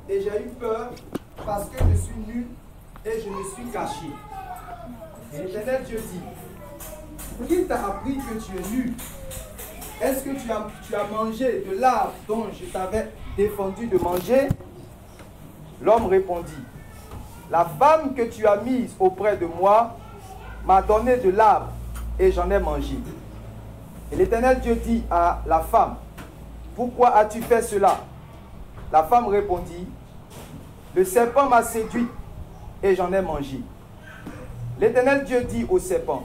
et j'ai eu peur parce que je suis nu et je me suis caché. Et l'Éternel Dieu dit, qui t'a appris que tu es nu? Est-ce que tu as mangé de l'arbre dont je t'avais défendu de manger? L'homme répondit, la femme que tu as mise auprès de moi m'a donné de l'arbre et j'en ai mangé. Et l'Éternel Dieu dit à la femme, pourquoi as-tu fait cela? La femme répondit, le serpent m'a séduit et j'en ai mangé. L'Éternel Dieu dit au serpent,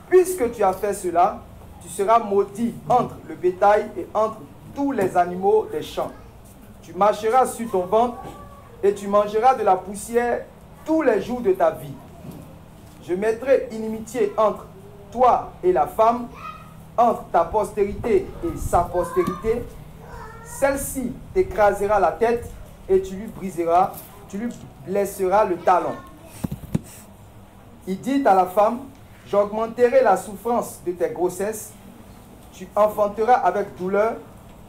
puisque tu as fait cela, tu seras maudit entre le bétail et entre tous les animaux des champs. Tu marcheras sur ton ventre et tu mangeras de la poussière tous les jours de ta vie. Je mettrai inimitié entre toi et la femme, entre ta postérité et sa postérité. Celle-ci t'écrasera la tête et tu lui blesseras le talon. Il dit à la femme, j'augmenterai la souffrance de tes grossesses, tu enfanteras avec douleur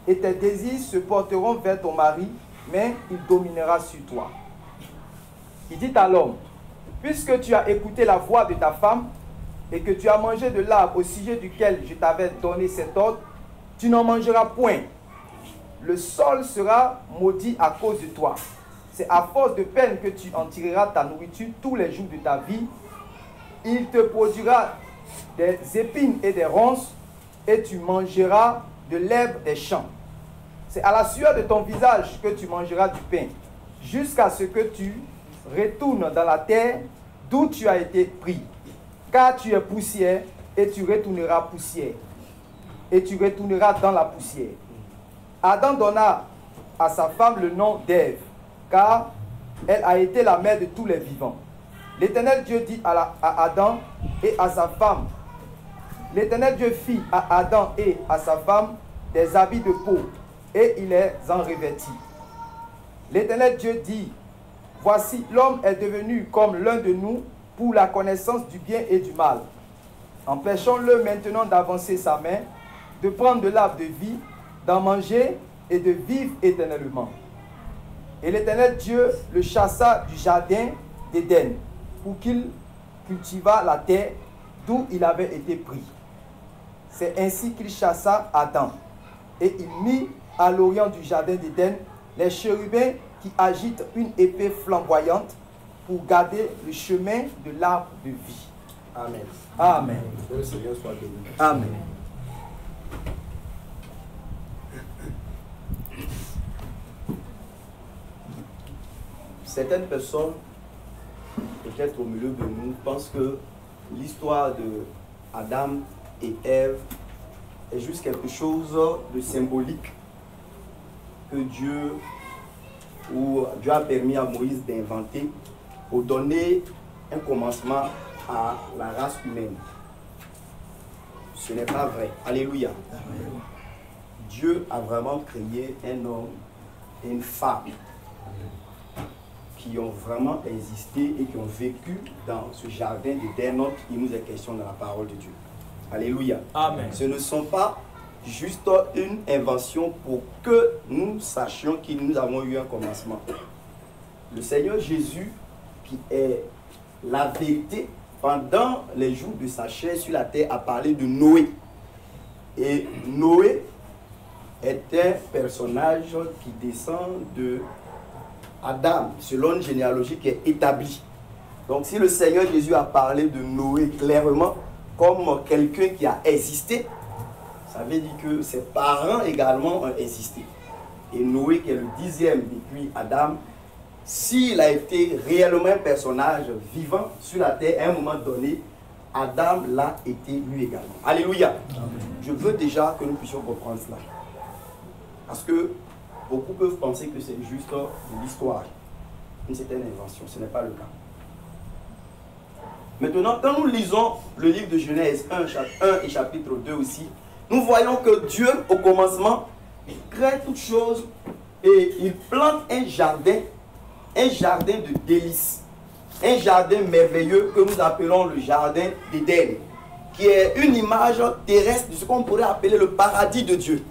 et tes désirs se porteront vers ton mari, mais il dominera sur toi. Il dit à l'homme, puisque tu as écouté la voix de ta femme et que tu as mangé de l'arbre au sujet duquel je t'avais donné cet ordre, tu n'en mangeras point. Le sol sera maudit à cause de toi. C'est à force de peine que tu en tireras ta nourriture tous les jours de ta vie. Il te produira des épines et des ronces, et tu mangeras de l'herbe des champs. C'est à la sueur de ton visage que tu mangeras du pain, jusqu'à ce que tu retournes dans la terre d'où tu as été pris. Car tu es poussière, et tu retourneras poussière. Et tu retourneras dans la poussière. Adam donna à sa femme le nom d'Ève, car elle a été la mère de tous les vivants. L'Éternel Dieu dit à Adam et à sa femme, l'Éternel Dieu fit à Adam et à sa femme des habits de peau, et il les en revêtit. L'Éternel Dieu dit, voici l'homme est devenu comme l'un de nous pour la connaissance du bien et du mal. Empêchons-le maintenant d'avancer sa main, de prendre de l'arbre de vie, d'en manger et de vivre éternellement. Et l'Éternel Dieu le chassa du jardin d'Éden, pour qu'il cultivât la terre d'où il avait été pris. C'est ainsi qu'il chassa Adam. Et il mit à l'orient du jardin d'Éden les chérubins qui agitent une épée flamboyante pour garder le chemin de l'arbre de vie. Amen. Amen. Que le Seigneur soit béni. Amen. Certaines personnes, peut-être au milieu de nous, pensent que l'histoire de Adam et Ève est juste quelque chose de symbolique que Dieu a permis à Moïse d'inventer pour donner un commencement à la race humaine. Ce n'est pas vrai. Alléluia. Amen. Dieu a vraiment créé un homme et une femme qui ont vraiment existé et qui ont vécu dans ce jardin d'Éden dont il nous est question dans la parole de Dieu. Alléluia. Amen. Ce ne sont pas juste une invention pour que nous sachions que nous avons eu un commencement. Le Seigneur Jésus, qui est la vérité, pendant les jours de sa chair sur la terre, a parlé de Noé. Et Noé est un personnage qui descend de Adam, selon une généalogie qui est établie. Donc si le Seigneur Jésus a parlé de Noé clairement comme quelqu'un qui a existé, ça veut dire que ses parents également ont existé. Et Noé, qui est le 10e depuis Adam, s'il a été réellement un personnage vivant sur la terre à un moment donné, Adam l'a été lui également. Alléluia. Amen. Je veux déjà que nous puissions comprendre cela. Parce que beaucoup peuvent penser que c'est juste de l'histoire, une certaine invention. Ce n'est pas le cas. Maintenant, quand nous lisons le livre de Genèse 1 et chapitre 2 aussi, nous voyons que Dieu, au commencement, il crée toutes choses et il plante un jardin de délices, un jardin merveilleux que nous appelons le jardin d'Éden, qui est une image terrestre de ce qu'on pourrait appeler le paradis de Dieu.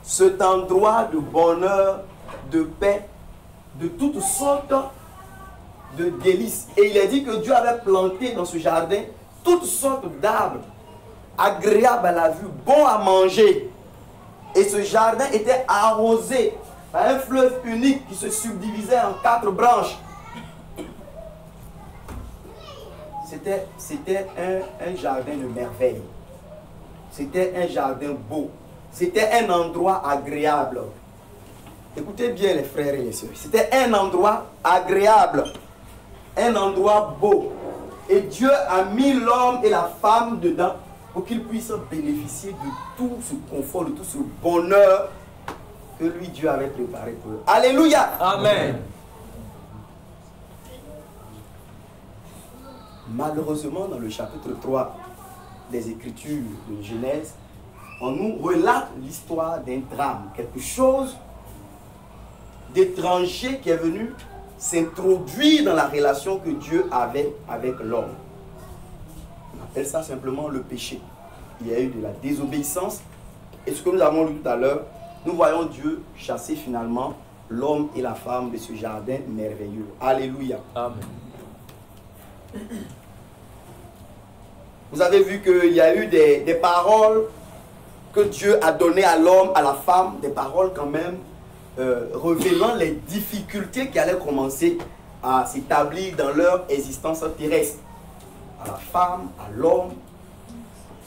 Cet endroit de bonheur, de paix, de toutes sortes de délices. Et il est dit que Dieu avait planté dans ce jardin toutes sortes d'arbres, agréables à la vue, bons à manger. Et ce jardin était arrosé par un fleuve unique qui se subdivisait en 4 branches. C'était un jardin de merveille. C'était un jardin beau. C'était un endroit agréable. Écoutez bien les frères et les sœurs. C'était un endroit agréable. Un endroit beau. Et Dieu a mis l'homme et la femme dedans pour qu'ils puissent bénéficier de tout ce confort, de tout ce bonheur que lui, Dieu avait préparé pour eux. Alléluia. Amen. Malheureusement, dans le chapitre 3 des Écritures de Genèse, on nous relate l'histoire d'un drame, quelque chose d'étranger qui est venu s'introduire dans la relation que Dieu avait avec l'homme. On appelle ça simplement le péché. Il y a eu de la désobéissance. Et ce que nous avons lu tout à l'heure, nous voyons Dieu chasser finalement l'homme et la femme de ce jardin merveilleux. Alléluia. Amen. Vous avez vu qu'il y a eu des paroles que Dieu a données à l'homme, à la femme, des paroles quand même révélant les difficultés qui allaient commencer à s'établir dans leur existence terrestre. À la femme, à l'homme.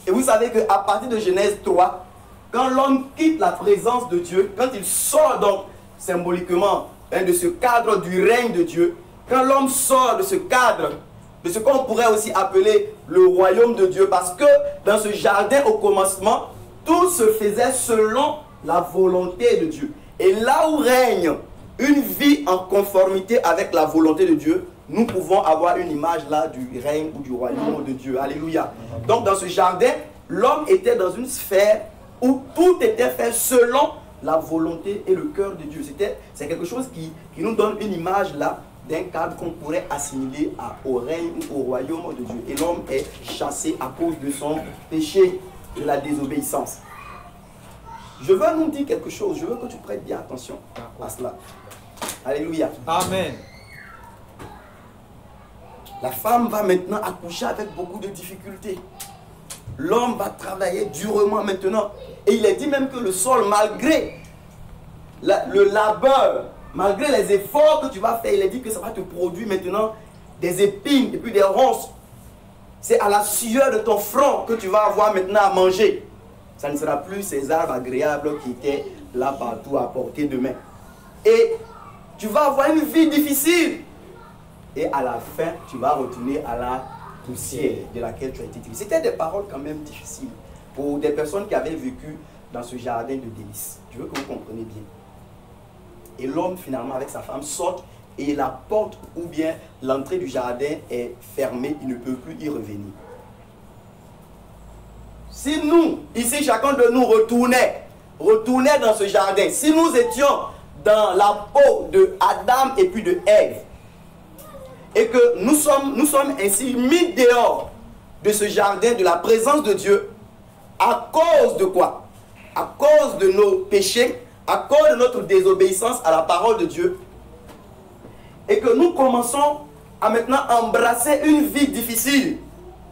Et vous savez qu'à partir de Genèse 3, quand l'homme quitte la présence de Dieu, quand il sort donc symboliquement de ce cadre du règne de Dieu, quand l'homme sort de ce cadre, de ce qu'on pourrait aussi appeler le royaume de Dieu, parce que dans ce jardin au commencement, tout se faisait selon la volonté de Dieu. Et là où règne une vie en conformité avec la volonté de Dieu, nous pouvons avoir une image là du règne ou du royaume de Dieu. Alléluia. Donc dans ce jardin, l'homme était dans une sphère où tout était fait selon la volonté et le cœur de Dieu. C'est quelque chose qui nous donne une image là d'un cadre qu'on pourrait assimiler au règne ou au royaume de Dieu. Et l'homme est chassé à cause de son péché, de la désobéissance. Je veux nous dire quelque chose. Je veux que tu prêtes bien attention à cela. Alléluia. Amen. La femme va maintenant accoucher avec beaucoup de difficultés. L'homme va travailler durement maintenant. Et il est dit même que le sol, malgré le labeur, malgré les efforts que tu vas faire, il est dit que ça va te produire maintenant des épines et puis des ronces. C'est à la sueur de ton front que tu vas avoir maintenant à manger. Ça ne sera plus ces arbres agréables qui étaient là partout à portée de main. Et tu vas avoir une vie difficile. Et à la fin, tu vas retourner à la poussière de laquelle tu as été tiré. C'était des paroles quand même difficiles pour des personnes qui avaient vécu dans ce jardin de délices. Je veux que vous compreniez bien. Et l'homme, finalement, avec sa femme, sort et la porte ou bien l'entrée du jardin est fermée. Il ne peut plus y revenir. Si nous, ici, chacun de nous retournait dans ce jardin, si nous étions dans la peau de Adam et puis de Ève, et que nous sommes ainsi mis dehors de ce jardin, de la présence de Dieu, à cause de quoi? À cause de nos péchés, à cause de notre désobéissance à la parole de Dieu, et que nous commençons à maintenant embrasser une vie difficile.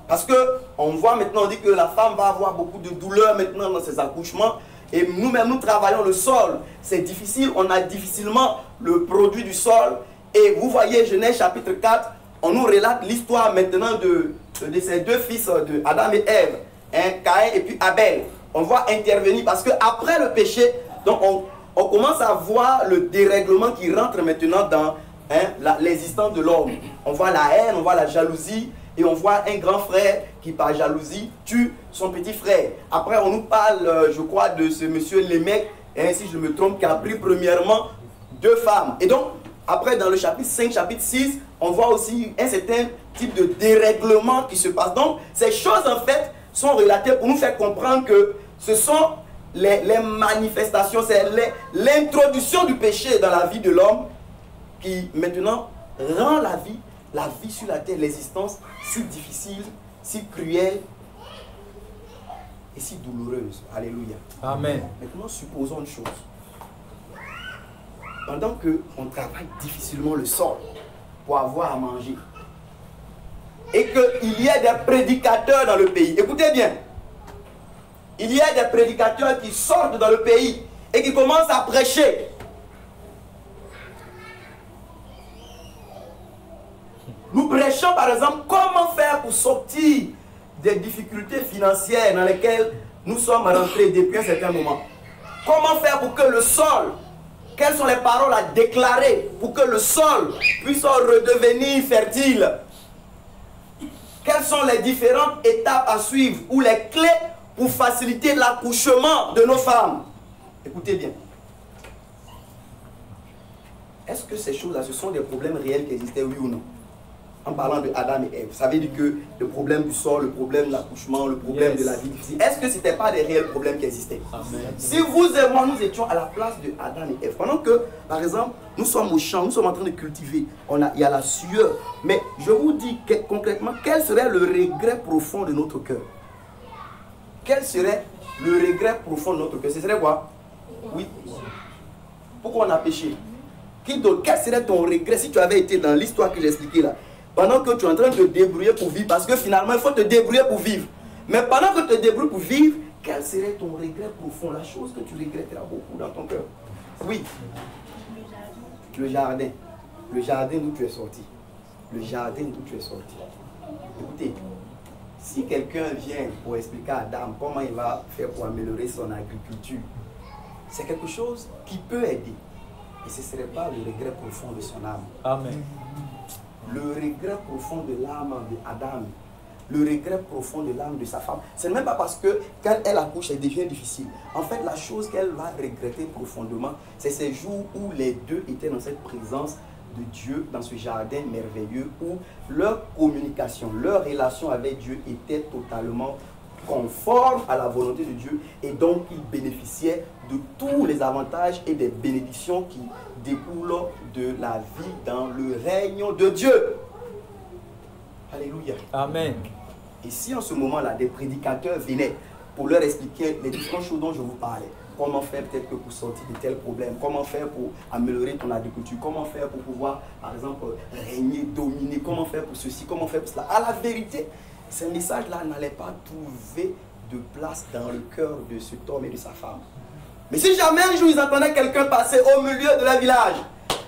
Parce que on voit maintenant, on dit que la femme va avoir beaucoup de douleurs maintenant dans ses accouchements. Et nous-mêmes, nous travaillons le sol. C'est difficile, on a difficilement le produit du sol. Et vous voyez, Genèse chapitre 4, on nous relate l'histoire maintenant de ces deux fils de Adam et Ève, Caïn et puis Abel. On va intervenir parce qu'après le péché, donc on commence à voir le dérèglement qui rentre maintenant dans l'existence de l'homme. On voit la haine, on voit la jalousie. Et on voit un grand frère qui, par jalousie, tue son petit frère. Après, on nous parle, je crois, de ce monsieur Lémec, si je ne me trompe, qui a pris premièrement 2 femmes. Et donc, après, dans le chapitre 5, chapitre 6, on voit aussi un certain type de dérèglement qui se passe. Donc, ces choses, en fait, sont relatées pour nous faire comprendre que ce sont les manifestations, c'est l'introduction du péché dans la vie de l'homme qui, maintenant, rend la vie sur la terre, l'existence, si difficile, si cruelle et si douloureuse. Alléluia. Amen. Maintenant, supposons une chose. pendant qu'on travaille difficilement le sol pour avoir à manger, et qu'il y ait des prédicateurs dans le pays, écoutez bien, il y a des prédicateurs qui sortent dans le pays et qui commencent à prêcher. Nous prêchons par exemple comment faire pour sortir des difficultés financières dans lesquelles nous sommes rentrés depuis un certain moment. Comment faire pour que le sol, quelles sont les paroles à déclarer pour que le sol puisse redevenir fertile? Quelles sont les différentes étapes à suivre ou les clés pour faciliter l'accouchement de nos femmes? Écoutez bien. Est-ce que ces choses-là, ce sont des problèmes réels qui existaient, oui ou non? En parlant de Adam et Ève, vous savez dire que le problème du sol, le problème de l'accouchement, le problème de la vie difficile, est-ce que ce n'était pas des réels problèmes qui existaient? Amen. Si vous et moi, nous étions à la place de Adam et Ève, pendant que, par exemple, nous sommes au champ, nous sommes en train de cultiver, il y a la sueur, mais je vous dis concrètement, quel serait le regret profond de notre cœur? Quel serait le regret profond de notre cœur? Ce serait quoi? Oui. Pourquoi on a péché? Quel serait ton regret si tu avais été dans l'histoire que j'ai expliquée là? Pendant que tu es en train de te débrouiller pour vivre, parce que finalement il faut te débrouiller pour vivre. Mais pendant que tu te débrouilles pour vivre, quel serait ton regret profond? La chose que tu regretteras beaucoup dans ton cœur. Oui. Le jardin. Le jardin d'où tu es sorti. Le jardin d'où tu es sorti. Écoutez, si quelqu'un vient pour expliquer à Adam comment il va faire pour améliorer son agriculture, c'est quelque chose qui peut aider. Et ce ne serait pas le regret profond de son âme. Amen. Le regret profond de l'âme d'Adam, le regret profond de l'âme de sa femme, ce n'est même pas parce que quand elle accouche, elle devient difficile. En fait, la chose qu'elle va regretter profondément, c'est ces jours où les deux étaient dans cette présence de Dieu, dans ce jardin merveilleux, où leur communication, leur relation avec Dieu était totalement conforme à la volonté de Dieu, et donc ils bénéficiaient de tous les avantages et des bénédictions qui découlent de la vie dans le règne de Dieu. Alléluia. Amen. Et si en ce moment-là, des prédicateurs venaient pour leur expliquer les différentes choses dont je vous parlais, comment faire peut-être que pour sortir de tels problèmes, comment faire pour améliorer ton agriculture, comment faire pour pouvoir, par exemple, régner, dominer, comment faire pour ceci, comment faire pour cela. À la vérité, ces messages-là n'allaient pas trouver de place dans le cœur de cet homme et de sa femme. Mais si jamais un jour ils entendaient quelqu'un passer au milieu de leur village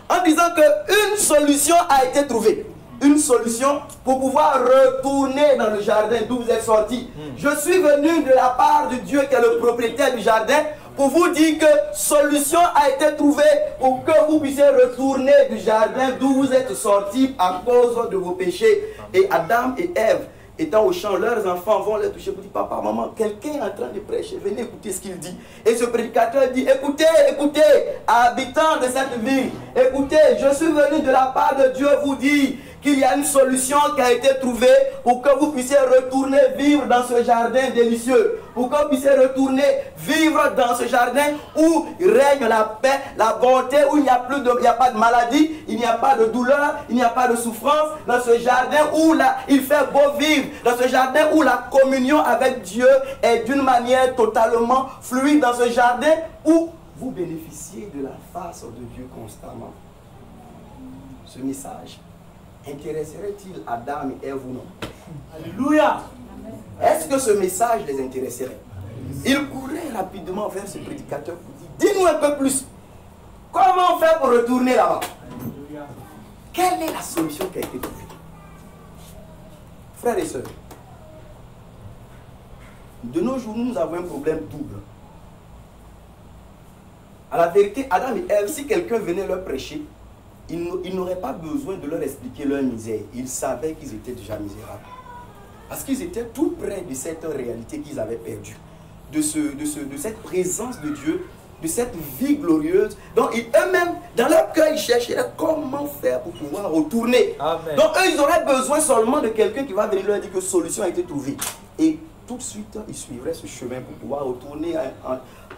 en disant qu'une solution a été trouvée, une solution pour pouvoir retourner dans le jardin d'où vous êtes sortis. Je suis venu de la part de Dieu qui est le propriétaire du jardin pour vous dire que solution a été trouvée pour que vous puissiez retourner du jardin d'où vous êtes sortis à cause de vos péchés. Et Adam et Ève, étant au champ, leurs enfants vont les toucher pour dire: papa, maman, quelqu'un est en train de prêcher, venez écouter ce qu'il dit. Et ce prédicateur dit: écoutez, écoutez, habitants de cette ville, écoutez, je suis venu de la part de Dieu vous dire qu'il y a une solution qui a été trouvée pour que vous puissiez retourner vivre dans ce jardin délicieux, pour que vous puissiez retourner vivre dans ce jardin où règne la paix, la bonté, où il n'y a pas de maladie, il n'y a pas de douleur, il n'y a pas de souffrance, dans ce jardin où il fait beau vivre, dans ce jardin où la communion avec Dieu est d'une manière totalement fluide, dans ce jardin où vous bénéficiez de la face de Dieu constamment. Ce message intéresserait-il Adam et Ève ou non? Alléluia! Est-ce que ce message les intéresserait? Ils couraient rapidement vers ce prédicateur pour dire: dis-nous un peu plus. Comment faire pour retourner là-bas? Quelle est la solution qui a été trouvée? Frères et sœurs, de nos jours, nous avons un problème double. À la vérité, Adam et Ève, si quelqu'un venait leur prêcher, ils n'auraient pas besoin de leur expliquer leur misère. Ils savaient qu'ils étaient déjà misérables. Parce qu'ils étaient tout près de cette réalité qu'ils avaient perdue. De cette présence de Dieu, de cette vie glorieuse. Donc eux-mêmes, dans leur cœur, ils chercheraient comment faire pour pouvoir retourner. Amen. Donc eux, ils auraient besoin seulement de quelqu'un qui va venir leur dire que solution a été trouvée. Et tout de suite, ils suivraient ce chemin pour pouvoir retourner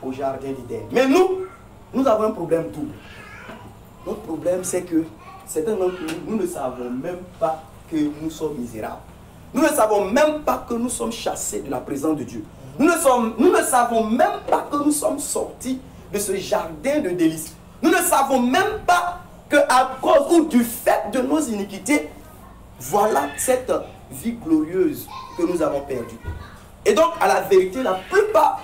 au jardin d'Éden. Mais nous avons un problème double. Notre problème, c'est que certains d'entre nous ne savons même pas que nous sommes misérables. Nous ne savons même pas que nous sommes chassés de la présence de Dieu. Nous ne savons même pas que nous sommes sortis de ce jardin de délices. Nous ne savons même pas qu'à cause ou du fait de nos iniquités, voilà cette vie glorieuse que nous avons perdue. Et donc, à la vérité, la plupart,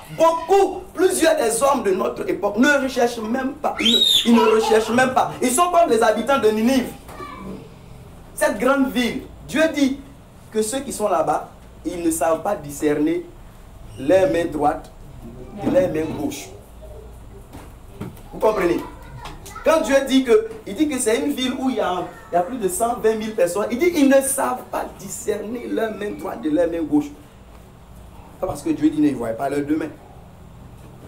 plusieurs des hommes de notre époque ne recherchent même pas. Ils ne recherchent même pas. Ils sont comme les habitants de Ninive. Cette grande ville, Dieu dit que ceux qui sont là-bas, ils ne savent pas discerner leur main droite de leur main gauche. Vous comprenez? Quand Dieu dit que c'est une ville où il y a plus de 120 000 personnes, il dit qu'ils ne savent pas discerner leur main droite de leur main gauche. Pas parce que Dieu dit qu'ils ne voient pas leurs deux mains.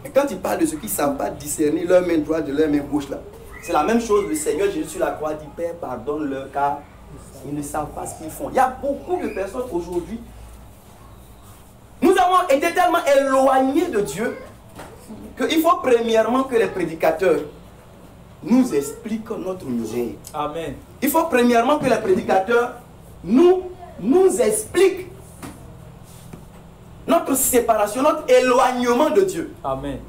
Et quand il parle de ceux qui ne savent pas discerner leur main droite de leur main gauche, là, c'est la même chose. Le Seigneur Jésus sur la croix dit, Père, pardonne-leur car ils ne savent pas ce qu'ils font. Il y a beaucoup de personnes aujourd'hui. Nous avons été tellement éloignés de Dieu qu'il faut premièrement que les prédicateurs nous expliquent notre misère. Amen. Il faut premièrement que les prédicateurs nous expliquent notre séparation, notre éloignement de Dieu. Amen.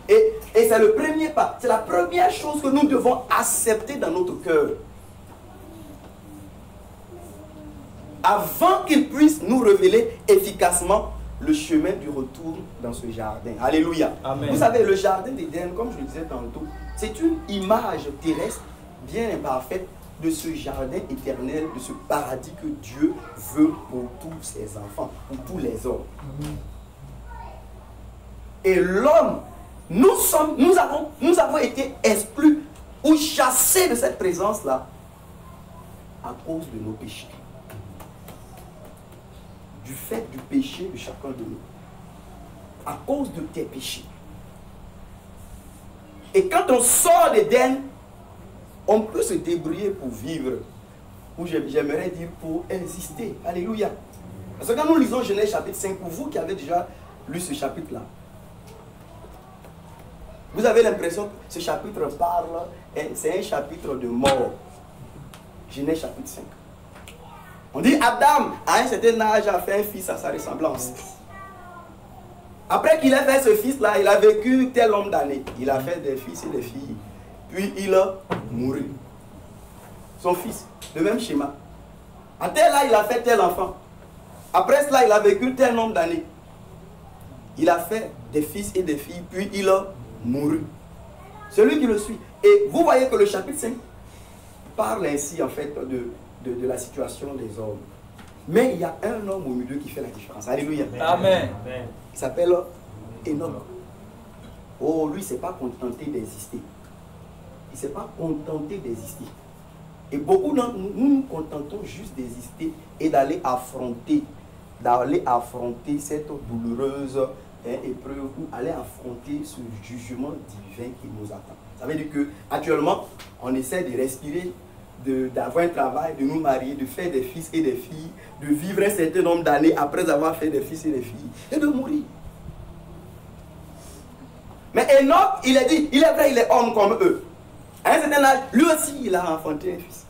Et c'est le premier pas. C'est la première chose que nous devons accepter dans notre cœur. Avant qu'ils puissent nous révéler efficacement le chemin du retour dans ce jardin. Alléluia. Amen. Vous savez, le jardin d'Éden, comme je le disais tantôt, c'est une image terrestre bien imparfaite de ce jardin éternel, de ce paradis que Dieu veut pour tous ses enfants, pour tous les hommes. Et l'homme, nous avons été exclus ou chassés de cette présence-là à cause de nos péchés. Du fait du péché de chacun de nous. À cause de tes péchés. Et quand on sort d'Éden, on peut se débrouiller pour vivre. Ou j'aimerais dire pour exister. Alléluia. Parce que quand nous lisons Genèse chapitre 5, pour vous qui avez déjà lu ce chapitre-là, vous avez l'impression que ce chapitre parle, c'est un chapitre de mort. Genèse chapitre 5. On dit Adam, à un certain âge, a fait un fils à sa ressemblance. Après qu'il ait fait ce fils-là, il a vécu tel nombre d'années. Il a fait des fils et des filles. Puis il a mouru. Son fils, le même schéma. À tel âge, il a fait tel enfant. Après cela, il a vécu tel nombre d'années. Il a fait des fils et des filles, puis il a mouru. Celui qui le suit. Et vous voyez que le chapitre 5 parle ainsi en fait de la situation des hommes. Mais il y a un homme au milieu qui fait la différence. Alléluia. Amen. Il s'appelle Enoch. Oh, lui, il ne s'est pas contenté d'exister. Il ne s'est pas contenté d'exister. Et beaucoup d'entre nous, nous contentons juste d'exister et d'aller affronter cette douloureuse épreuve ou aller affronter ce jugement divin qui nous attend. Ça veut dire qu'actuellement, on essaie de respirer, d'avoir un travail, de nous marier, de faire des fils et des filles, de vivre un certain nombre d'années après avoir fait des fils et des filles, et de mourir. Mais Enoch, il a dit, il est vrai, il est homme comme eux. À un certain âge, lui aussi, il a enfanté un fils.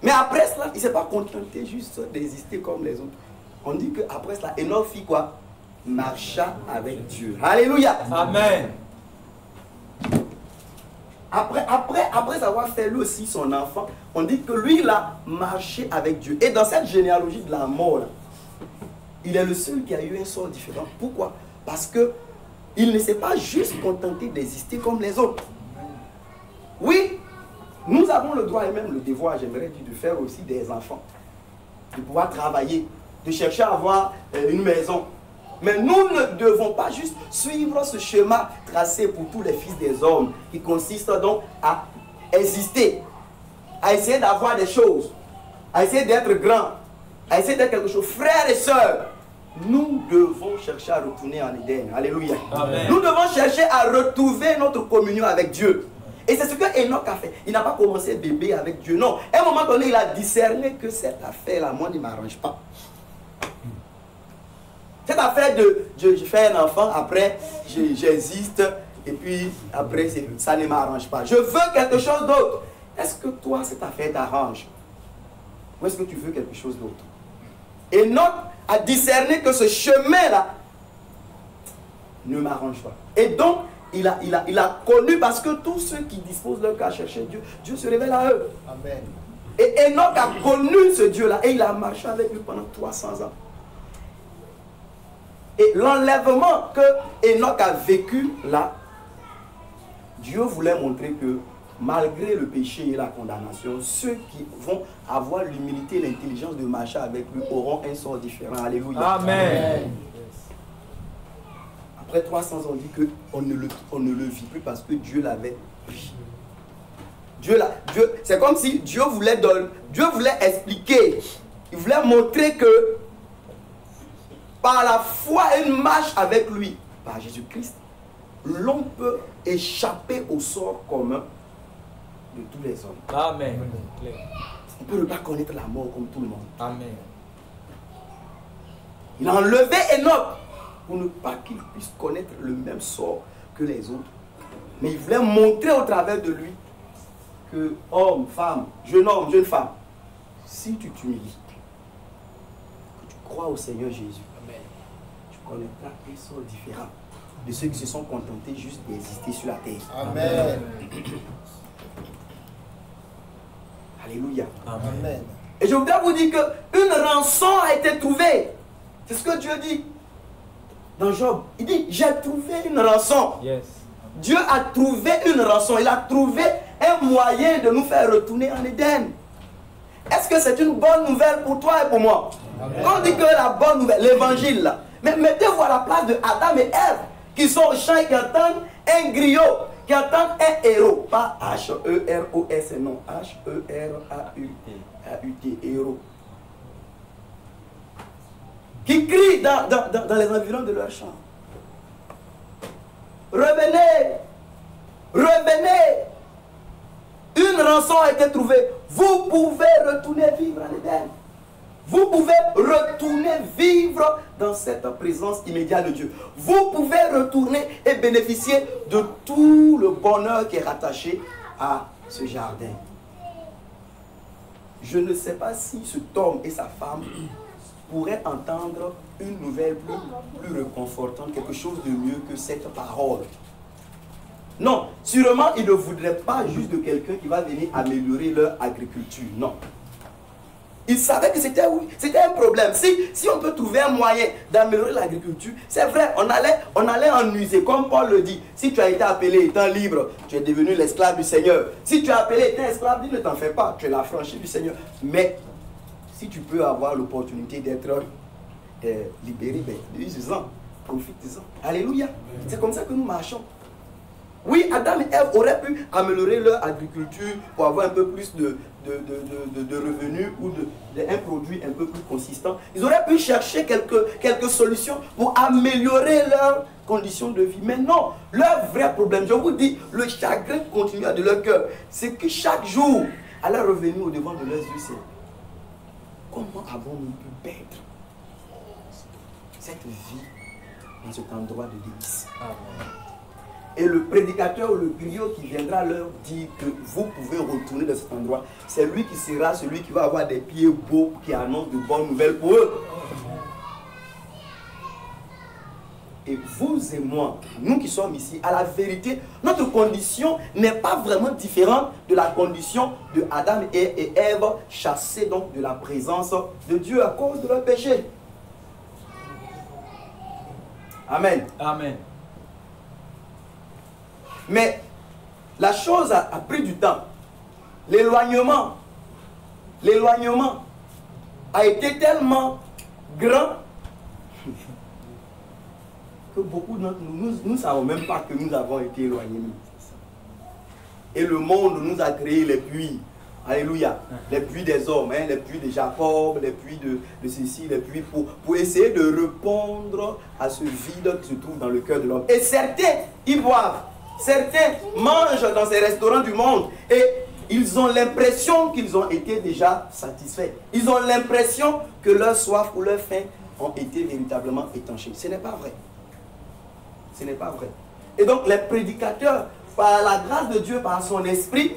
Mais après cela, il ne s'est pas contenté juste d'exister comme les autres. On dit qu'après cela, Enoch fit quoi? Marcha avec Dieu. Alléluia. Amen. Après avoir fait lui aussi son enfant, on dit que lui, il a marché avec Dieu. Et dans cette généalogie de la mort, là, il est le seul qui a eu un sort différent. Pourquoi? Parce qu'il ne s'est pas juste contenté d'exister comme les autres. Oui, nous avons le droit et même le devoir, j'aimerais dire, de faire aussi des enfants. De pouvoir travailler, de chercher à avoir une maison. Mais nous ne devons pas juste suivre ce schéma tracé pour tous les fils des hommes, qui consiste donc à exister, à essayer d'avoir des choses, à essayer d'être grand, à essayer d'être quelque chose. Frères et sœurs, nous devons chercher à retourner en Éden. Alléluia. Amen. Nous devons chercher à retrouver notre communion avec Dieu. Et c'est ce que Enoch a fait. Il n'a pas commencé bébé avec Dieu. Non. À un moment donné, il a discerné que cette affaire-là, moi, ne m'arrange pas. Cette affaire de je fais un enfant, après j'existe, et puis après ça ne m'arrange pas. Je veux quelque chose d'autre. Est-ce que toi, cette affaire t'arrange? Ou est-ce que tu veux quelque chose d'autre? Enoch a discerné que ce chemin-là ne m'arrange pas. Et donc, il a connu, parce que tous ceux qui disposent leur cœur à chercher Dieu, Dieu se révèle à eux. Amen. Et Enoch a connu ce Dieu-là et il a marché avec lui pendant 300 ans. Et l'enlèvement que Enoch a vécu là, Dieu voulait montrer que malgré le péché et la condamnation, ceux qui vont avoir l'humilité et l'intelligence de marcher avec lui auront un sort différent. Alléluia. Amen. Après 300 ans, on dit qu'on ne le vit plus parce que Dieu l'avait pris. Dieu, c'est comme si Dieu voulait expliquer, il voulait montrer que par la foi et une marche avec lui, par Jésus-Christ, l'homme peut échapper au sort commun de tous les hommes. Amen. On peut ne pas connaître la mort comme tout le monde. Amen. Il a enlevé Enoch pour ne pas qu'il puisse connaître le même sort que les autres. Mais il voulait montrer au travers de lui que homme, femme, jeune femme, si tu t'humilies, que tu crois au Seigneur Jésus, tu connaîtras un sort différent de ceux qui se sont contentés juste d'exister sur la terre. Amen. Alléluia. Amen. Et je voudrais vous dire qu'une rançon a été trouvée. C'est ce que Dieu dit dans Job. Il dit, j'ai trouvé une rançon. Yes. Dieu a trouvé une rançon. Il a trouvé un moyen de nous faire retourner en Éden. Est-ce que c'est une bonne nouvelle pour toi et pour moi? Amen. Quand on dit que la bonne nouvelle, l'évangile là, mais mettez-vous à la place de Adam et Ève qui sont au champ et qui entendent un griot, qui entendent un héros. Pas H-E-R-O-S, non. H-E-R-A-U-T, héros. Qui crient dans les environs de leur champ. Revenez! Revenez! Une rançon a été trouvée. Vous pouvez retourner vivre en Éden. Vous pouvez retourner vivre dans cette présence immédiate de Dieu. Vous pouvez retourner et bénéficier de tout le bonheur qui est rattaché à ce jardin. Je ne sais pas si cet homme et sa femme pourraient entendre une nouvelle plus réconfortante, quelque chose de mieux que cette parole. Non, sûrement ils ne voudraient pas juste de quelqu'un qui va venir améliorer leur agriculture, non. Ils savaient que c'était un problème. Si on peut trouver un moyen d'améliorer l'agriculture, c'est vrai, on allait en user, comme Paul le dit. Si tu as été appelé étant libre, tu es devenu l'esclave du Seigneur. Si tu as appelé étant esclave, dis ne t'en fais pas, tu es l'affranchi du Seigneur. Mais si tu peux avoir l'opportunité d'être libéré, ben, uses-en, profite-en. Alléluia. C'est comme ça que nous marchons. Oui, Adam et Ève auraient pu améliorer leur agriculture pour avoir un peu plus de revenus ou un produit un peu plus consistant. Ils auraient pu chercher quelques solutions pour améliorer leurs conditions de vie. Mais non, leur vrai problème, je vous dis, le chagrin continu de leur cœur, c'est que chaque jour, à leur revenu au devant de leurs yeux, c'est comment avons-nous pu perdre cette vie dans cet endroit de délice? Amen. Et le prédicateur ou le griot qui viendra leur dire que vous pouvez retourner dans cet endroit, c'est lui qui sera celui qui va avoir des pieds beaux, qui annonce de bonnes nouvelles pour eux. Et vous et moi, nous qui sommes ici, à la vérité, notre condition n'est pas vraiment différente de la condition de Adam et Ève, chassés donc de la présence de Dieu à cause de leur péché. Amen. Amen. Mais la chose a pris du temps. L'éloignement a été tellement grand que beaucoup d'entre nous ne savons même pas que nous avons été éloignés. Et le monde nous a créé les puits. Alléluia. Les puits des hommes, hein, les puits de Jacob, les puits de ceci, les puits pour essayer de répondre à ce vide qui se trouve dans le cœur de l'homme. Et certains y boivent. Certains mangent dans ces restaurants du monde et ils ont l'impression qu'ils ont été déjà satisfaits. Ils ont l'impression que leur soif ou leur faim ont été véritablement étanchés. Ce n'est pas vrai. Ce n'est pas vrai. Et donc les prédicateurs, par la grâce de Dieu, par son esprit,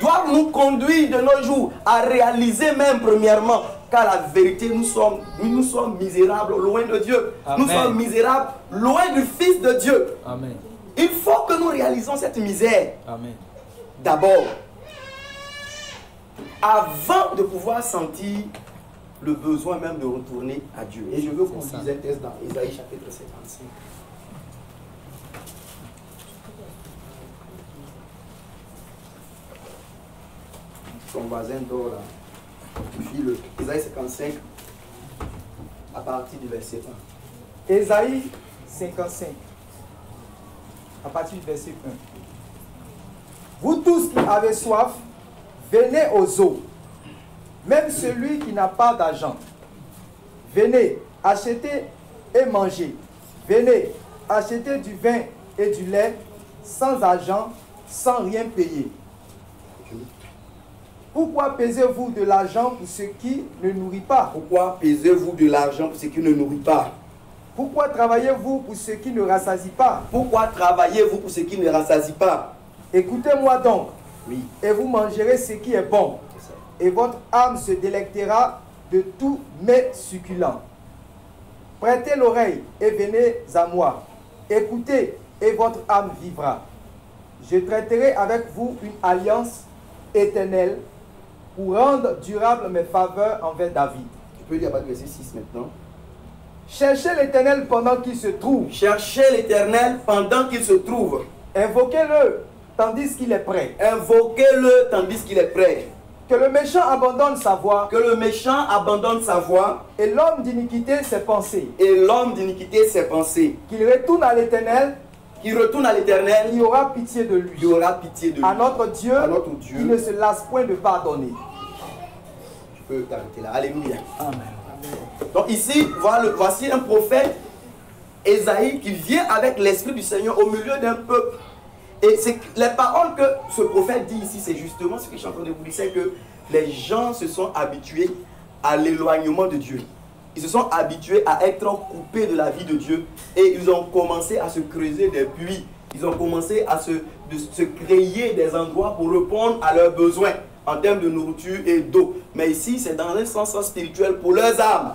doivent nous conduire de nos jours à réaliser même premièrement Car la vérité, nous sommes misérables loin de Dieu. Amen. Nous sommes misérables loin du Fils de Dieu. Amen. Il faut que nous réalisons cette misère. Amen. D'abord, avant de pouvoir sentir le besoin même de retourner à Dieu. Et je veux qu'on C'est ça. dise un texte dans Ésaïe chapitre 55. Son voisin dort là. Puis le Ésaïe 55 à partir du verset 1. Ésaïe 55, à partir du verset 1. Vous tous qui avez soif, venez aux eaux. Même celui qui n'a pas d'argent. Venez, achetez et mangez. Venez, achetez du vin et du lait, sans argent, sans rien payer. Pourquoi pesez-vous de l'argent pour ce qui ne nourrit pas? Pourquoi pesez-vous de l'argent pour ce qui ne nourrit pas? Pourquoi travaillez-vous pour ce qui ne rassasie pas? Pourquoi travaillez-vous pour ce qui ne rassasie pas? Écoutez-moi donc, Oui, et vous mangerez ce qui est bon, c'est ça. et votre âme se délectera de tous mes succulents. Prêtez l'oreille et venez à moi. Écoutez, et votre âme vivra. Je traiterai avec vous une alliance éternelle pour rendre durable mes faveurs envers David. Tu peux lire à partir du verset 6 maintenant. Cherchez l'Éternel pendant qu'il se trouve. Cherchez l'Éternel pendant qu'il se trouve. Invoquez-le tandis qu'il est prêt. Invoquez-le tandis qu'il est prêt. Que le méchant abandonne sa voie Que le méchant abandonne sa voie et l'homme d'iniquité ses pensées. et l'homme d'iniquité ses pensées. Qu'il retourne à l'Éternel, Qu'il retourne à l'Éternel, il aura pitié de lui. il aura pitié de lui. À notre Dieu, À notre Dieu. qui ne se lasse point de pardonner. Tu peux t'arrêter là. Alléluia. Amen. Donc ici, voici un prophète, Ésaïe, qui vient avec l'Esprit du Seigneur au milieu d'un peuple. Et les paroles que ce prophète dit ici, c'est justement ce que je suis en train de vous dire, c'est que les gens se sont habitués à l'éloignement de Dieu. Ils se sont habitués à être coupés de la vie de Dieu et ils ont commencé à se creuser des puits. Ils ont commencé à se créer des endroits pour répondre à leurs besoins en termes de nourriture et d'eau. Mais ici, c'est dans un sens spirituel pour leurs âmes.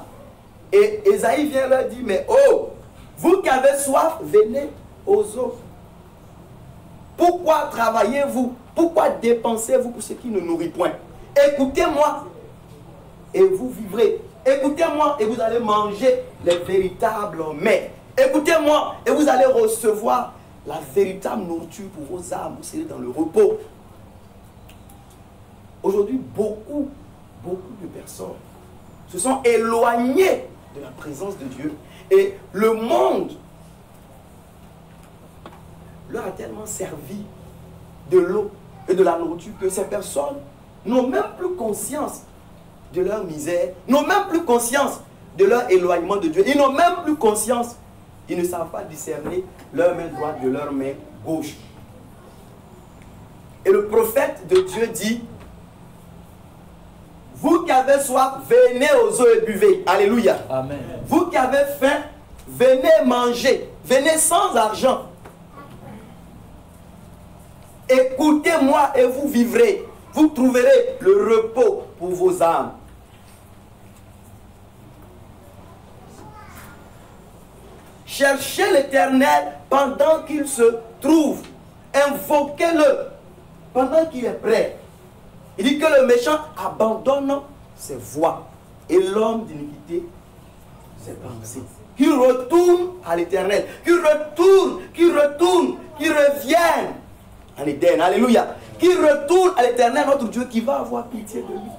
Et Ésaïe vient leur dire, mais oh, vous qui avez soif, venez aux eaux. Pourquoi travaillez-vous? Pourquoi dépensez-vous pour ce qui ne nourrit point? Écoutez-moi et vous vivrez. Écoutez-moi et vous allez manger les véritables mets. Écoutez-moi et vous allez recevoir la véritable nourriture pour vos âmes. Vous serez dans le repos. Aujourd'hui, beaucoup de personnes se sont éloignées de la présence de Dieu. Et le monde leur a tellement servi de l'eau et de la nourriture que ces personnes n'ont même plus conscience de leur misère, n'ont même plus conscience de leur éloignement de Dieu. Ils n'ont même plus conscience. Ils ne savent pas discerner leur main droite de leur main gauche. Et le prophète de Dieu dit, vous qui avez soif, venez aux eaux et buvez. Alléluia. Amen. Vous qui avez faim, venez manger. Venez sans argent. Écoutez-moi et vous vivrez. Vous trouverez le repos pour vos âmes. Cherchez l'Éternel pendant qu'il se trouve. Invoquez-le pendant qu'il est prêt. Il dit que le méchant abandonne ses voies et l'homme d'iniquité ses pensées. Qu'il retourne à l'Éternel. Qu'il revienne en Éden. Alléluia. Qu'il retourne à l'Éternel, notre Dieu, qui va avoir pitié de lui.